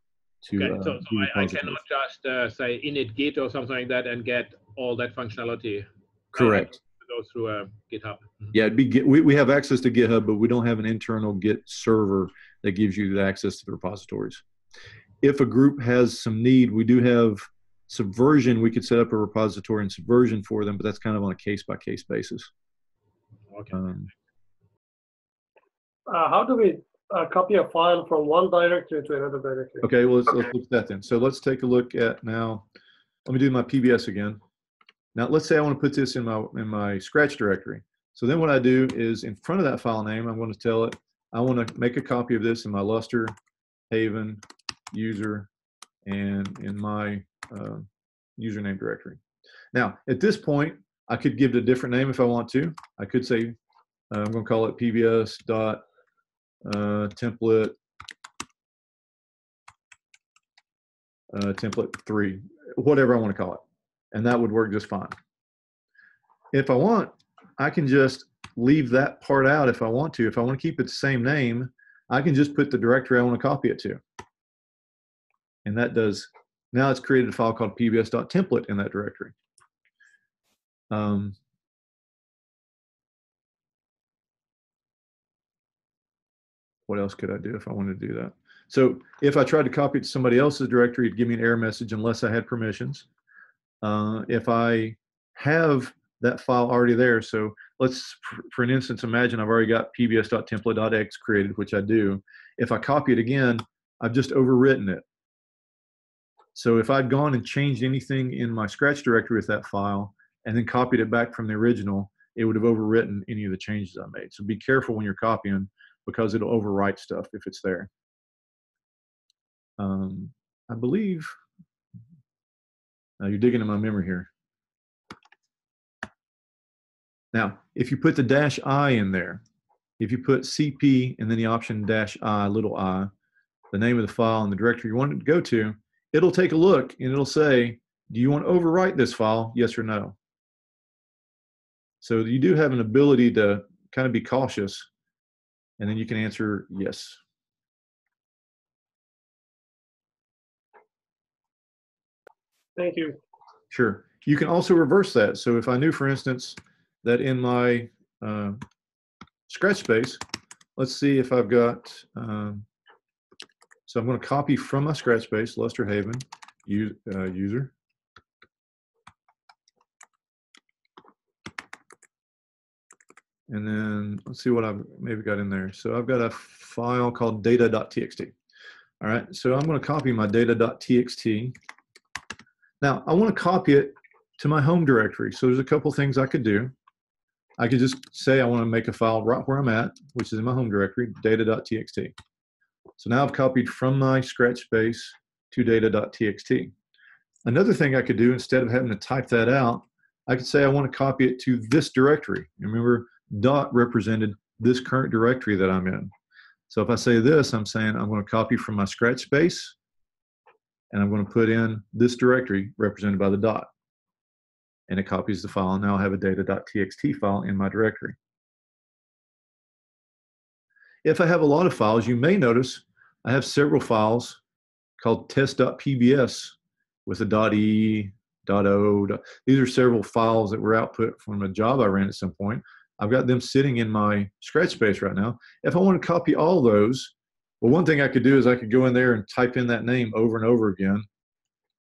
to. Okay, so I cannot just say init Git or something like that and get all that functionality. Correct. Go through GitHub. Yeah, it'd be Git. We have access to GitHub, but we don't have an internal Git server that gives you the access to the repositories. If a group has some need, we do have Subversion. We could set up a repository in Subversion for them, but that's kind of on a case-by-case basis. Okay. How do we copy a file from one directory to another directory? Okay, well, let's look at that then. So let's take a look at now. Let me do my PBS again. Now, let's say I want to put this in my Scratch directory. So then what I do is in front of that file name, I'm going to tell it, I want to make a copy of this in my Luster, Haven, user, and in my username directory. Now, at this point, I could give it a different name if I want to. I could say, I'm going to call it pbs.template template 3, whatever I want to call it. And that would work just fine. If I want, I can just leave that part out if I want to. If I want to keep it the same name, I can just put the directory I want to copy it to. And that does, now it's created a file called pbs.template in that directory. What else could I do if I wanted to do that? So if I tried to copy it to somebody else's directory, it'd give me an error message unless I had permissions. If I have that file already there, so let's, for an instance, imagine I've already got pbs.template.x created, which I do. If I copy it again, I've just overwritten it. So if I'd gone and changed anything in my Scratch directory with that file and then copied it back from the original, it would have overwritten any of the changes I made. So be careful when you're copying, because it'll overwrite stuff if it's there. I believe, now you're digging in my memory here. Now, if you put the -i in there, if you put cp and then the option -i, little I, the name of the file and the directory you want it to go to, it'll take a look and it'll say, do you want to overwrite this file, yes or no? So you do have an ability to kind of be cautious, and then you can answer yes. Thank you. Sure. You can also reverse that. So if I knew, for instance, that in my Scratch space, let's see if I've got, so I'm going to copy from my Scratch space, Luster Haven, user. And then let's see what I've maybe got in there. So I've got a file called data.txt. All right, so I'm going to copy my data.txt. Now I want to copy it to my home directory. So there's a couple things I could do. I could just say I want to make a file right where I'm at, which is in my home directory, data.txt. So now I've copied from my scratch space to data.txt. Another thing I could do, instead of having to type that out, I could say I want to copy it to this directory. Remember, dot represented this current directory that I'm in. So if I say this, I'm saying I'm going to copy from my scratch space, and I'm going to put in this directory represented by the dot. And it copies the file. Now I have a data.txt file in my directory. If I have a lot of files, you may notice I have several files called test.pbs with a .e, .o. These are several files that were output from a job I ran at some point. I've got them sitting in my scratch space right now. If I want to copy all those, well, one thing I could do is I could go in there and type in that name over and over again,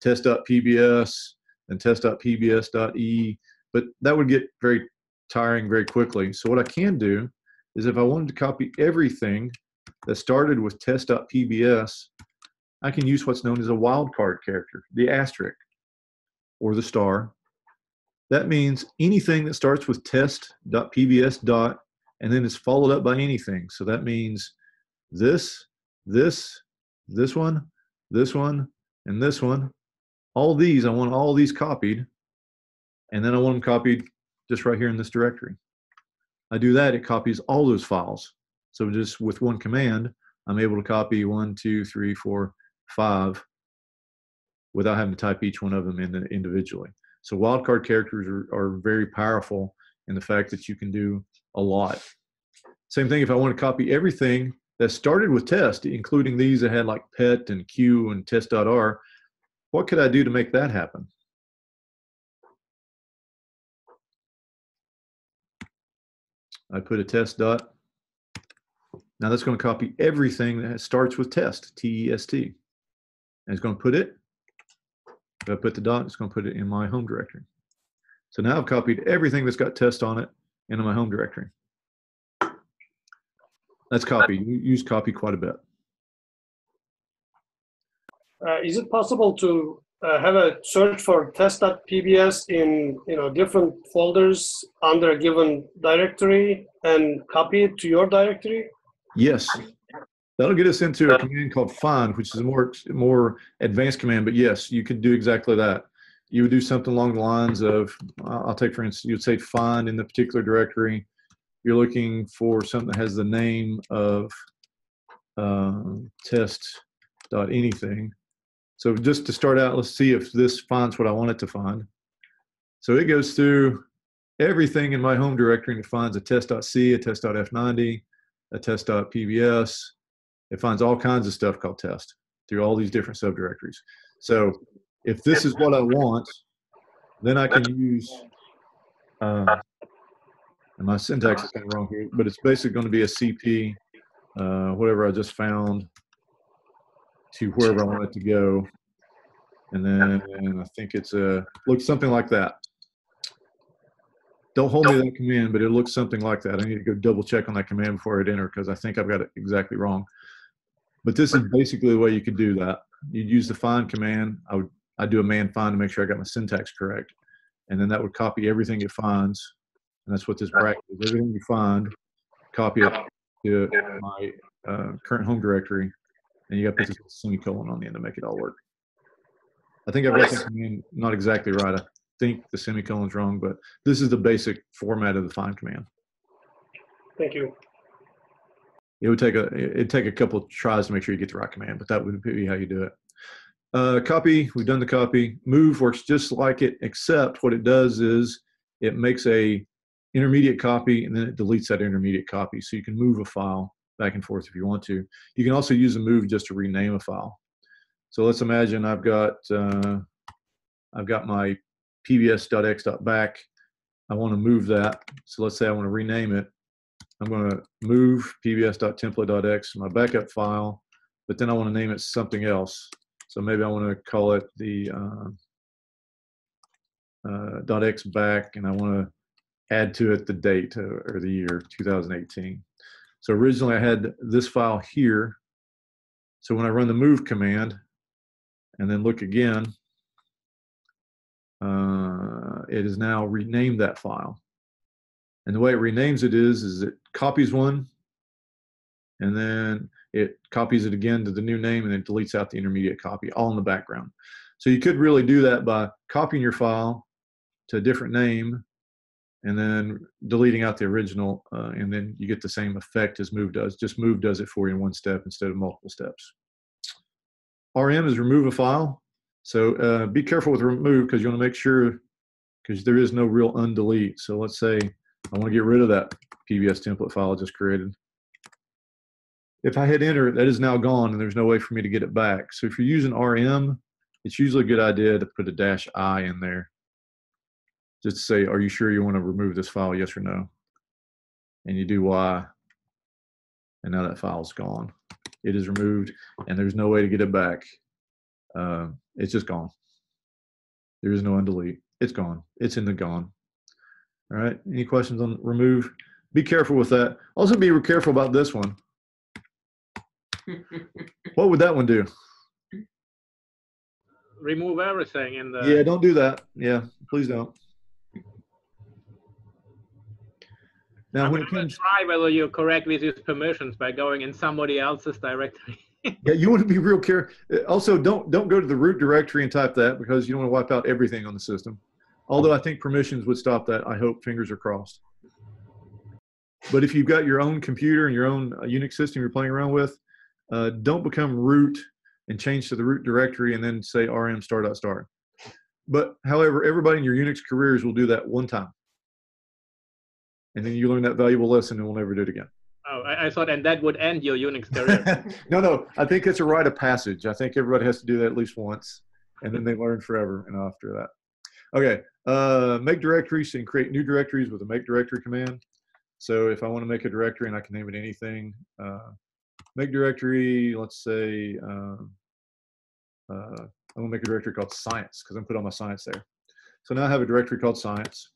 test.pbs and test.pbs.e, but that would get very tiring very quickly. So what I can do is if I wanted to copy everything that started with test.pbs, I can use what's known as a wildcard character, the asterisk or the star. That means anything that starts with test.pbs. And then is followed up by anything. So that means this one, and this one. All these, I want all these copied, and then I want them copied just right here in this directory. I do that, it copies all those files. So just with one command, I'm able to copy 1, 2, 3, 4, 5 without having to type each one of them in individually. So wildcard characters are very powerful in the fact that you can do a lot. Same thing if I want to copy everything that started with test, including these that had like pet and q and test.r, what could I do to make that happen? I put a test dot. Now that's going to copy everything that starts with test, T-E-S-T. And it's going to put it, if I put the dot, it's going to put it in my home directory. So now I've copied everything that's got test on it into my home directory. That's copy. You use copy quite a bit. Is it possible to have a search for test.pbs in different folders under a given directory and copy it to your directory? Yes. That'll get us into a command called find, which is a more advanced command. But yes, you could do exactly that. You would do something along the lines of, I'll take for instance, you'd say find in the particular directory. You're looking for something that has the name of test.anything. So just to start out, let's see if this finds what I want it to find. So it goes through everything in my home directory and it finds a test.c, a test.f90, a test.pbs. It finds all kinds of stuff called test through all these different subdirectories. So if this is what I want, then I can use, and my syntax is kind of wrong here, but it's basically going to be a CP, whatever I just found, to wherever I want it to go. And then I think it's looks something like that. Don't hold me to that command, but it looks something like that. I need to go double check on that command before I hit enter because I think I've got it exactly wrong. But this is basically the way you could do that. You'd use the find command. I'd do a man find to make sure I got my syntax correct. And then that would copy everything it finds. And that's what this bracket is. Everything you find, copy it to my current home directory. And you got to put this semicolon on the end to make it all work. I think I've got the command not exactly right. I think the semicolon's wrong, but this is the basic format of the find command. Thank you. It'd take a couple of tries to make sure you get the right command, but that would be how you do it. Copy, we've done the copy. Move works just like it, except what it does is it makes a intermediate copy and then it deletes that intermediate copy. So you can move a file back and forth if you want to. You can also use a move just to rename a file. So let's imagine I've got my pbs.x.back. I want to move that. So let's say I want to rename it. I'm going to move pbs.template.x, my backup file, but then I want to name it something else. So maybe I want to call it the .x back, and I want to add to it the date or the year 2018. So originally I had this file here. So when I run the move command and then look again, it has now renamed that file. And the way it renames it is it copies one, and then it copies it again to the new name, and then deletes out the intermediate copy, all in the background. So you could really do that by copying your file to a different name, and then deleting out the original, and then you get the same effect as move does. Just move does it for you in one step instead of multiple steps. RM is remove a file. So be careful with remove, because you want to make sure, because there is no real undelete. So let's say I want to get rid of that PBS template file I just created. If I hit enter, that is now gone, and there's no way for me to get it back. So if you're using RM, it's usually a good idea to put a -I in there. Just to say, are you sure you want to remove this file, yes or no? And you do Y, and now that file's gone. It is removed, and there's no way to get it back. It's just gone. There is no undelete. It's gone. It's in the gone. All right, any questions on remove? Be careful with that. Also be careful about this one. What would that one do? Remove everything in the... Yeah, don't do that. Yeah, please don't. Now, I'm when going it to comes, try whether you're correct with these permissions by going in somebody else's directory. yeah, you want to be real careful. Also, don't go to the root directory and type that, because you don't want to wipe out everything on the system. Although I think permissions would stop that. I hope, fingers are crossed. But if you've got your own computer and your own Unix system you're playing around with, don't become root and change to the root directory and then say rm star.star. But however, everybody in your Unix careers will do that one time. And then you learn that valuable lesson and will never do it again. Oh, I thought, and that would end your Unix career. No, I think it's a rite of passage. I think everybody has to do that at least once, and then they learn forever and after that. Okay, make directories and create new directories with the make directory command. So if I want to make a directory and I can name it anything, make directory, let's say, I'm going to make a directory called science, because I'm put all my science there. So now I have a directory called science.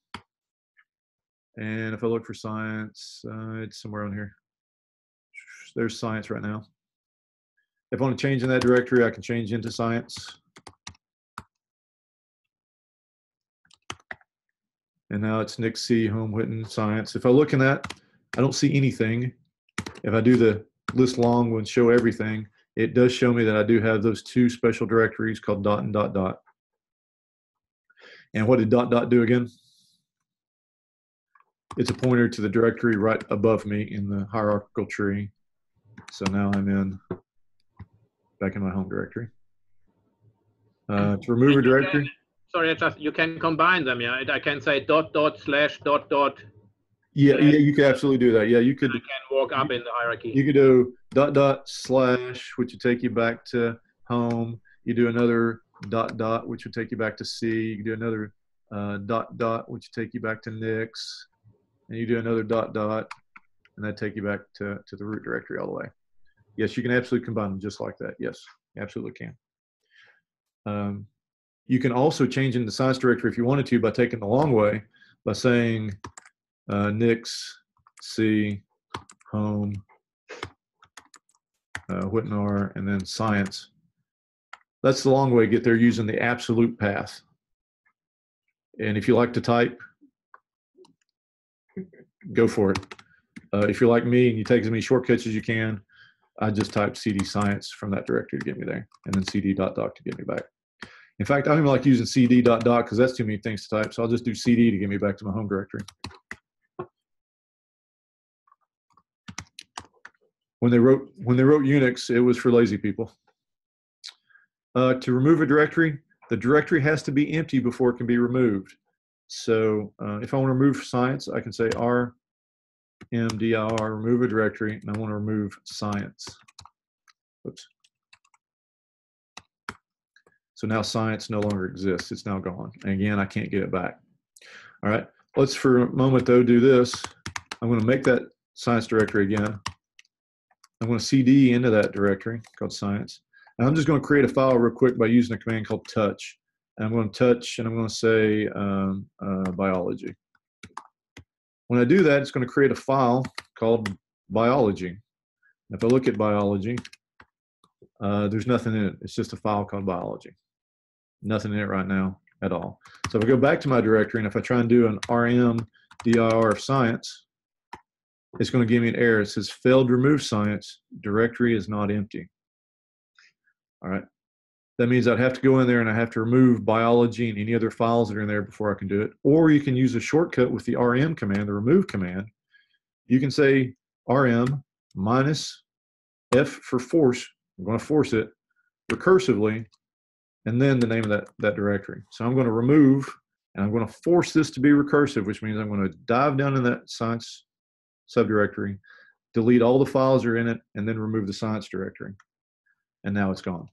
And if I look for science, it's somewhere on here. There's science right now. If I want to change in that directory, I can change into science. And now it's Nick C, Home, Whitten, Science. If I look in that, I don't see anything. If I do the list long and show everything, it does show me that I do have those two special directories called dot and dot dot. And what did dot dot do again? It's a pointer to the directory right above me in the hierarchical tree. So now I'm back in my home directory. To remove a directory. Sorry, you can combine them. Yeah, I can say dot dot slash dot dot. Yeah, you could absolutely do that. Yeah, you could. I can walk up in the hierarchy. You could do dot dot slash, which would take you back to home. You do another dot dot, which would take you back to C. You can do another dot dot, which would take you back to Nix. And you do another dot dot, and that take you back to the root directory all the way. Yes, you can absolutely combine them just like that. Yes, you absolutely can. You can also change in the science directory if you wanted to by taking the long way, by saying Nix, C, home, Whitnar, and then science. That's the long way to get there using the absolute path. And if you like to type, go for it. If you're like me and you take as many shortcuts as you can, I just type cd science from that directory to get me there, and then cd dot doc to get me back. In fact, I don't even like using cd dot doc because that's too many things to type, so I'll just do cd to get me back to my home directory. When they wrote Unix, it was for lazy people. To remove a directory, the directory has to be empty before it can be removed. So if I want to remove science, I can say rmdir, remove a directory, and I want to remove science. Oops. So now science no longer exists. It's now gone. And again, I can't get it back. All right. Let's for a moment, though, do this. I'm going to make that science directory again. I'm going to cd into that directory called science. And I'm just going to create a file real quick by using a command called touch. And I'm going to touch, and I'm going to say biology. When I do that, it's going to create a file called biology. If I look at biology, there's nothing in it. It's just a file called biology. Nothing in it right now at all. So if I go back to my directory, and if I try and do an rm dir of science, it's going to give me an error. It says failed to remove science, directory is not empty. All right. That means I'd have to go in there and I have to remove biology and any other files that are in there before I can do it. Or you can use a shortcut with the rm command, the remove command. You can say rm minus F for force. I'm going to force it recursively, and then the name of that directory. So I'm going to remove, and I'm going to force this to be recursive, which means I'm going to dive down in that science subdirectory, delete all the files that are in it, and then remove the science directory. And now it's gone.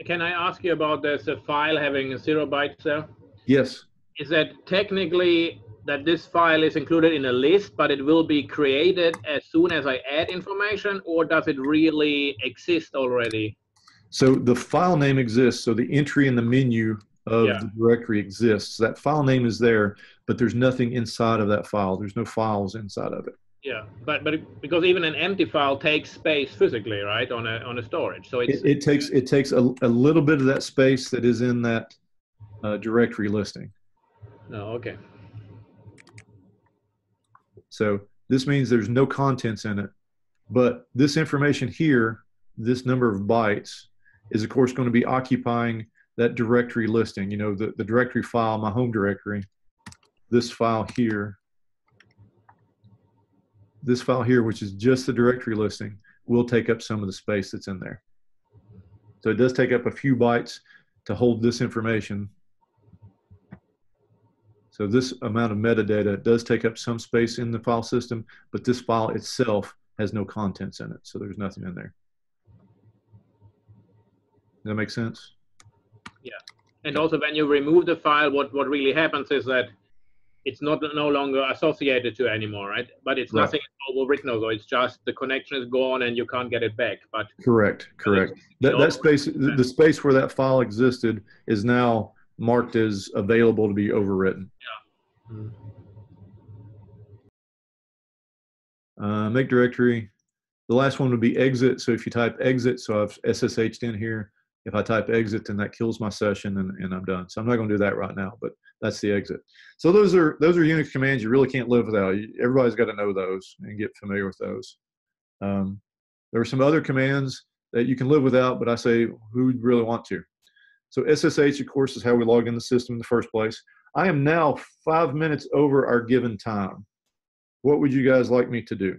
Can I ask you about this file having 0 bytes there? Yes. Is that technically that this file is included in a list, but it will be created as soon as I add information, or does it really exist already? So the file name exists. So the entry in the menu of the directory exists. That file name is there, but there's nothing inside of that file. There's no files inside of it. Yeah, but because even an empty file takes space physically, right, on a storage. So it takes a little bit of that space that is in that directory listing. Oh, okay. So this means there's no contents in it, but this information here, this number of bytes, is of course going to be occupying that directory listing. You know, the directory file, my home directory. This file here, which is just the directory listing, will take up some of the space that's in there. So it does take up a few bytes to hold this information. So this amount of metadata does take up some space in the file system, but this file itself has no contents in it, so there's nothing in there. Does that make sense? Yeah. And also when you remove the file, what really happens is that it's no longer associated to anymore, right? But it's nothing overwritten, although it's just the connection is gone and you can't get it back. But correct. That space, the space where that file existed is now marked as available to be overwritten. Yeah. Make directory. The last one would be exit. So if you type exit, so I've SSH'd in here. If I type exit, then that kills my session and I'm done. So I'm not going to do that right now, but that's the exit. So those are Unix commands you really can't live without. Everybody's got to know those and get familiar with those. There are some other commands that you can live without, but I say who would really want to. So SSH, of course, is how we log in the system in the first place. I am now 5 minutes over our given time. What would you guys like me to do?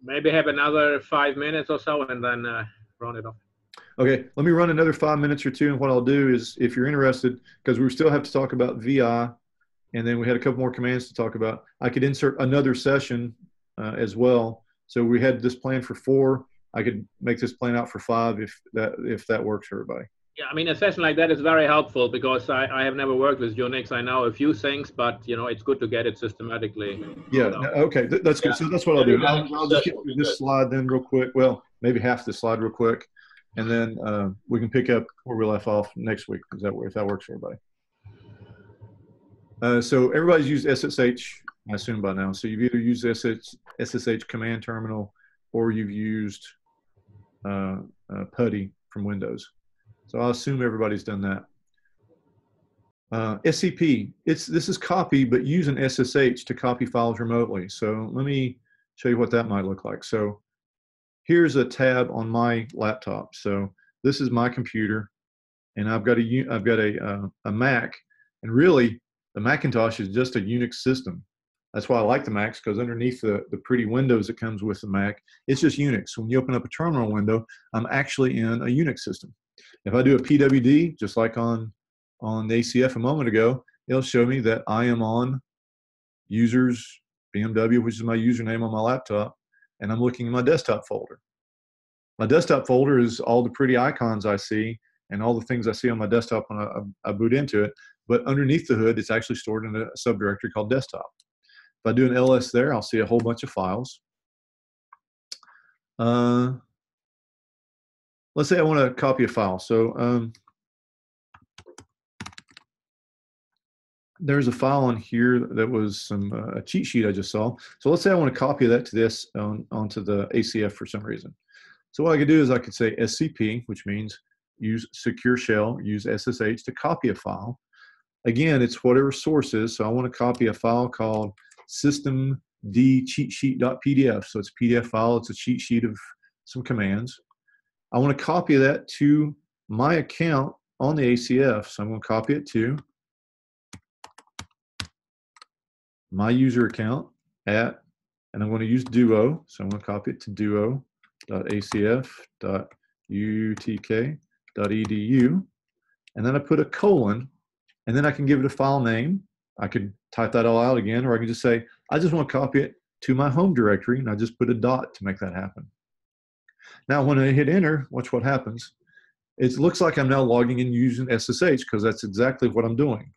Maybe have another 5 minutes or so and then run it off. Okay, let me run another 5 minutes or two, and what I'll do is, if you're interested, because we still have to talk about VI, and then we had a couple more commands to talk about, I could insert another session as well. So we had this plan for 4. I could make this plan out for 5 if that works for everybody. Yeah, I mean, a session like that is very helpful because I have never worked with Unix. I know a few things, but you know, it's good to get it systematically. Yeah. Okay. That's good. So that's what I'll do. I'll just get through this slide then real quick. Well, maybe half the slide real quick, and then we can pick up where we left off next week. If that works for everybody. So everybody's used SSH, I assume by now. So you've either used SSH command terminal or you've used PuTTY from Windows. So I'll assume everybody's done that. SCP, this is copy, but using SSH to copy files remotely. So let me show you what that might look like. So here's a tab on my laptop. So this is my computer, and I've got a Mac, and really the Macintosh is just a Unix system. That's why I like the Macs, because underneath the pretty windows that comes with the Mac, it's just Unix. When you open up a terminal window, I'm actually in a Unix system. If I do a PWD, just like on the ACF a moment ago, it'll show me that I am on users BMW, which is my username on my laptop, and I'm looking in my desktop folder. My desktop folder is all the pretty icons I see and all the things I see on my desktop when I boot into it, but underneath the hood, it's actually stored in a subdirectory called desktop. If I do an ls there, I'll see a whole bunch of files. Let's say I want to copy a file. So there's a file on here that was a cheat sheet I just saw. So let's say I want to copy that to this onto the ACF for some reason. So what I could do is I could say SCP, which means use secure shell, use SSH to copy a file. again, it's whatever source is. So I want to copy a file called systemd cheatsheet.pdf. So it's a PDF file. It's a cheat sheet of some commands. I want to copy that to my account on the ACF. So I'm going to copy it to my user account and I'm going to use Duo. So I'm going to copy it to duo.acf.utk.edu. And then I put a colon, and then I can give it a file name. I could type that all out again, or I can just say, I just want to copy it to my home directory, and I just put a dot to make that happen. Now, when I hit enter, watch what happens. It looks like I'm now logging in using SSH, because that's exactly what I'm doing.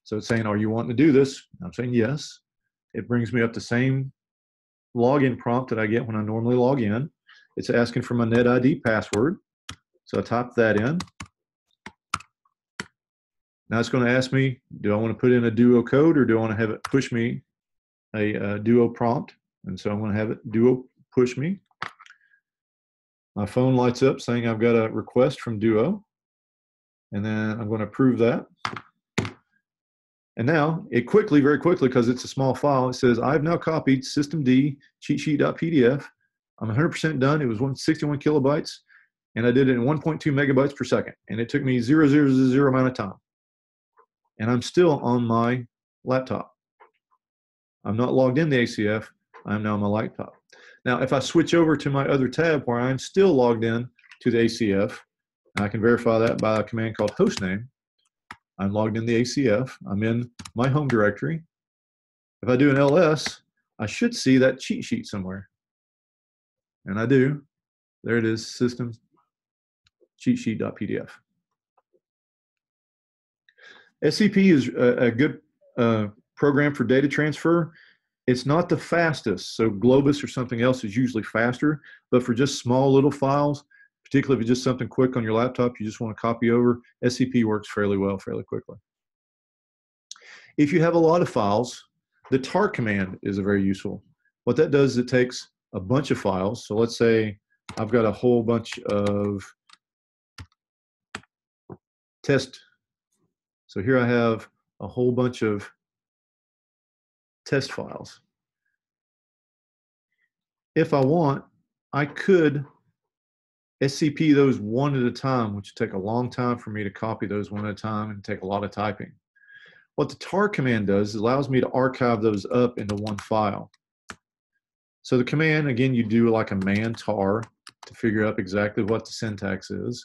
So it's saying, are you wanting to do this? I'm saying yes. It brings me up the same login prompt that I get when I normally log in. It's asking for my NetID password. So I type that in. Now it's going to ask me, do I want to put in a Duo code, or do I want to have it push me a Duo prompt? And so I'm going to have it Duo push me. My phone lights up saying I've got a request from Duo. And then I'm going to approve that. And now it quickly, very quickly, because it's a small file, it says, I've now copied systemd cheatsheet.pdf. I'm 100% done. It was 61 kilobytes, and I did it in 1.2 megabytes per second. And it took me 0, 0, 0 amount of time. And I'm still on my laptop. I'm not logged in the ACF. I'm now on my laptop. Now, if I switch over to my other tab where I'm still logged in to the ACF, and I can verify that by a command called hostname, I'm logged in the ACF. I'm in my home directory. If I do an ls, I should see that cheat sheet somewhere. And I do. There it is, system cheatsheet.pdf. SCP is a good program for data transfer. It's not the fastest, so Globus or something else is usually faster, but for just small little files, particularly if it's just something quick on your laptop, you just want to copy over, SCP works fairly well, fairly quickly. If you have a lot of files, the tar command is very useful. What that does is it takes a bunch of files. So let's say I've got a whole bunch of test. So here I have a whole bunch of test files. If I want, I could SCP those one at a time, which would take a long time for me to copy those one at a time and take a lot of typing. What the tar command does is allows me to archive those up into one file. So the command, again, you do like a man tar to figure out exactly what the syntax is.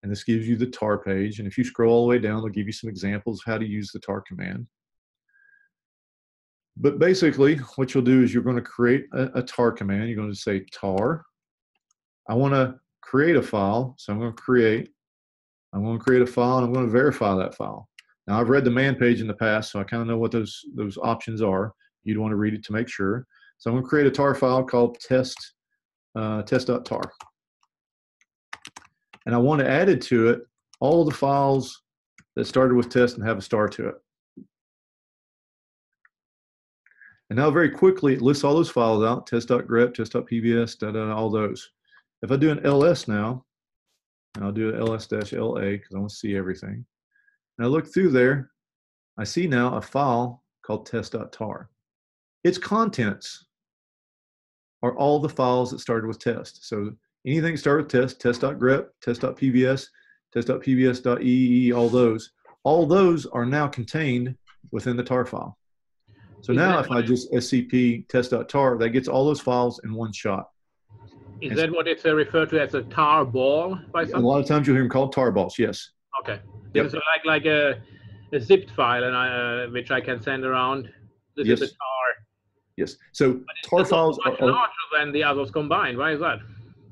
And this gives you the tar page. And if you scroll all the way down, they'll give you some examples of how to use the tar command. But basically, what you'll do is you're going to create a tar command. You're going to say tar. I want to create a file, so I'm going to create a file, and I'm going to verify that file. Now, I've read the man page in the past, so I kind of know what those options are. You'd want to read it to make sure. So I'm going to create a tar file called test.tar. And I want to add it to it all the files that started with test and have a star to it. And now very quickly, it lists all those files out, test.grep, test.pbs, all those. If I do an ls now, and I'll do an ls-la because I want to see everything. And I look through there, I see now a file called test.tar. Its contents are all the files that started with test. So anything that started with test, test.grep, test.pbs, test.pbs.eee, all those are now contained within the tar file. So now if I just scp test.tar, that gets all those files in one shot. Is that what it's referred to as a tar ball by some? A lot of times you'll hear them called tar balls, yes. Okay. Yep. So like a zipped file, and which I can send around. This Yes. is a tar. Yes. So tar files are larger than the others combined. Why is that?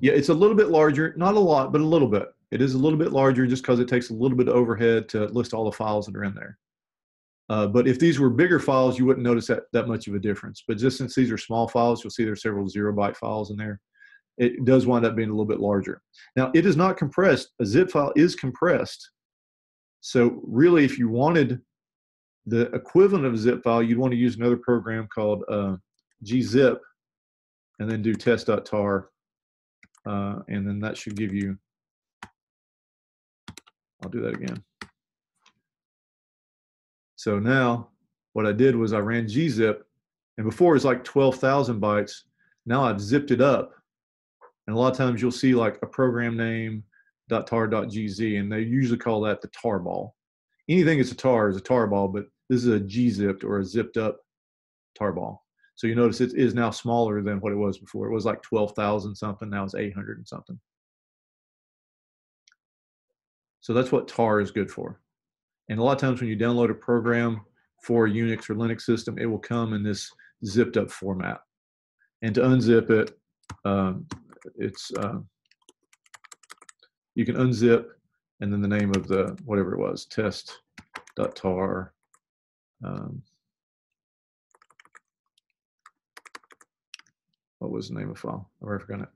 Yeah, it's a little bit larger, not a lot, but a little bit. It is a little bit larger just because it takes a little bit of overhead to list all the files that are in there. But if these were bigger files, you wouldn't notice that much of a difference. But just since these are small files, you'll see there's several 0-byte files in there. It does wind up being a little bit larger. Now, it is not compressed. A zip file is compressed. So really, if you wanted the equivalent of a zip file, you'd want to use another program called gzip and then do test.tar. And then that should give you, I'll do that again. So now what I did was I ran gzip, and before it was like 12,000 bytes. Now I've zipped it up. And a lot of times you'll see like a program name .tar.gz, and they usually call that the tarball. Anything that's a tar is a tarball, but this is a gzipped or a zipped up tarball. So you notice it is now smaller than what it was before. It was like 12,000 something, now it's 800 and something. So that's what tar is good for. And a lot of times when you download a program for a Unix or Linux system, it will come in this zipped up format. And to unzip it, you can unzip and then the name of the, whatever it was, test.tar. What was the name of the file? I've already forgotten it.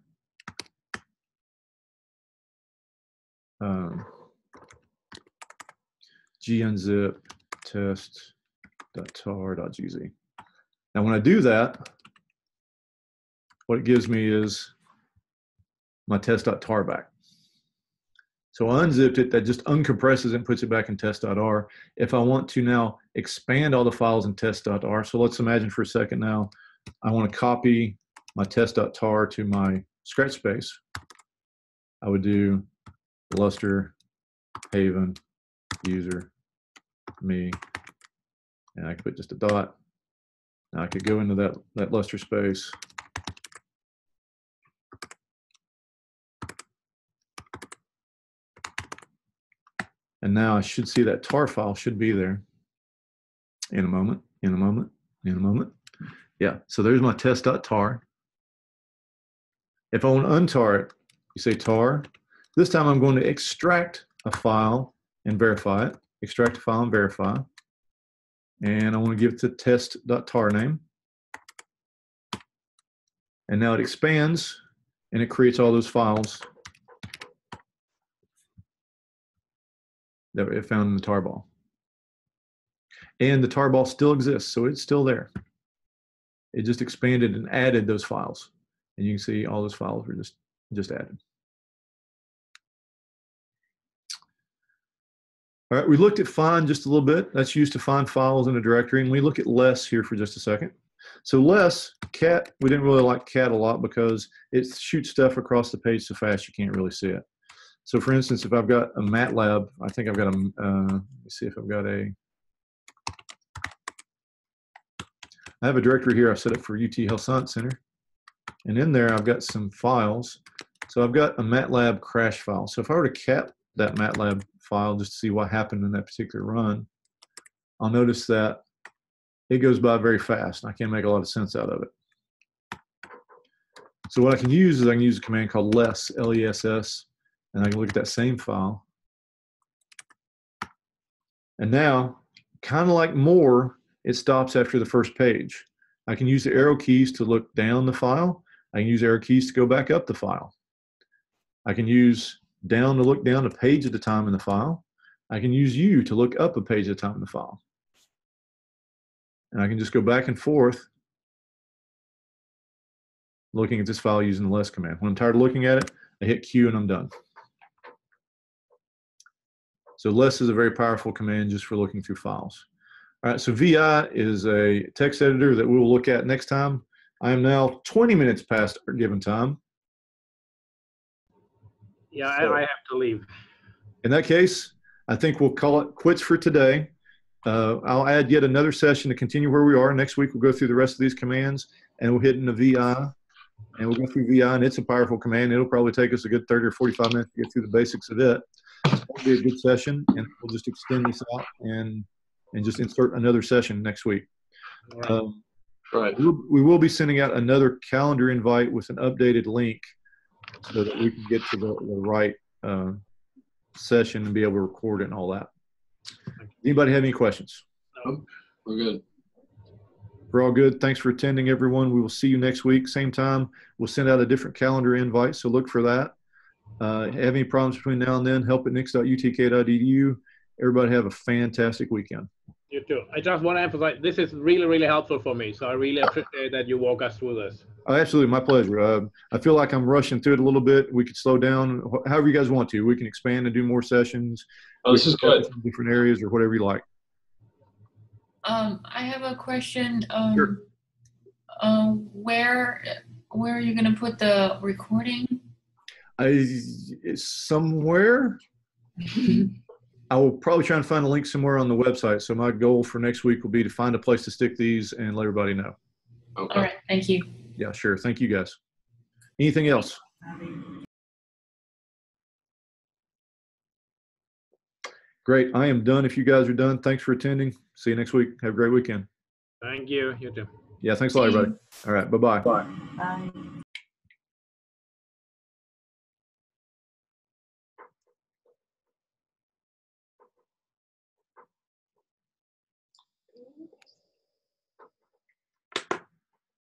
gunzip test.tar.gz. Now when I do that, what it gives me is my test.tar back. So I unzipped it, that just uncompresses it and puts it back in test.r. If I want to now expand all the files in test.r, so let's imagine for a second now, I want to copy my test.tar to my scratch space. I would do luster, haven, user, me, and I could put just a dot. Now I could go into that luster space. And now I should see that tar file should be there in a moment, in a moment, in a moment. Yeah, so there's my test.tar. If I want to untar it, you say tar. This time I'm going to extract a file and verify it. Extract a file and verify. And I want to give it the test.tar name. And now it expands and it creates all those files that it found in the tarball. And the tarball still exists, so it's still there. It just expanded and added those files. And you can see all those files were just added. All right, we looked at find just a little bit. That's used to find files in a directory. And we look at less here for just a second. So less, cat, we didn't really like cat a lot because it shoots stuff across the page so fast you can't really see it. So for instance, if I've got a MATLAB, I think I've got a, let me see if I've got a, I have a directory here I set up for UT Health Science Center. And in there, I've got some files. So I've got a MATLAB crash file. So if I were to cat that MATLAB file just to see what happened in that particular run, I'll notice that it goes by very fast. And I can't make a lot of sense out of it. So what I can use is I can use a command called less, L-E-S-S, and I can look at that same file. And now, kind of like more, it stops after the first page. I can use the arrow keys to look down the file. I can use arrow keys to go back up the file. I can use down to look down a page at a time in the file. I can use U to look up a page at a time in the file. And I can just go back and forth looking at this file using the less command. When I'm tired of looking at it, I hit Q and I'm done. So less is a very powerful command just for looking through files. All right, so VI is a text editor that we will look at next time. I am now 20 minutes past our given time. Yeah, So, I have to leave. in that case, I think we'll call it quits for today. I'll add yet another session to continue where we are. Next week, we'll go through the rest of these commands, and we'll hit into VI. And we'll go through VI, and it's a powerful command. It'll probably take us a good 30 or 45 minutes to get through the basics of it. It'll be a good session, and we'll just extend this out and just insert another session next week. Right. We will be sending out another calendar invite with an updated link so that we can get to the right session and be able to record it and all that. Anybody have any questions? No, we're good. We're all good. Thanks for attending, everyone. We will see you next week, same time. We'll send out a different calendar invite, so look for that. Have any problems between now and then, help@nix.utk.edu. Everybody have a fantastic weekend. You too. I just want to emphasize, this is really, really helpful for me. So I really appreciate that you walk us through this. Oh, absolutely. My pleasure. I feel like I'm rushing through it a little bit. We could slow down however you guys want to. We can expand and do more sessions. Oh, this is good. Different areas or whatever you like. I have a question. Sure. Where are you going to put the recording? Somewhere. I will probably try and find a link somewhere on the website. So my goal for next week will be to find a place to stick these and let everybody know. Okay. All right. Thank you. Yeah, sure. Thank you guys. Anything else? Great. I am done. If you guys are done, thanks for attending. See you next week. Have a great weekend. Thank you. You too. Yeah, thanks a lot, everybody. All right. Bye-bye. Bye. Bye.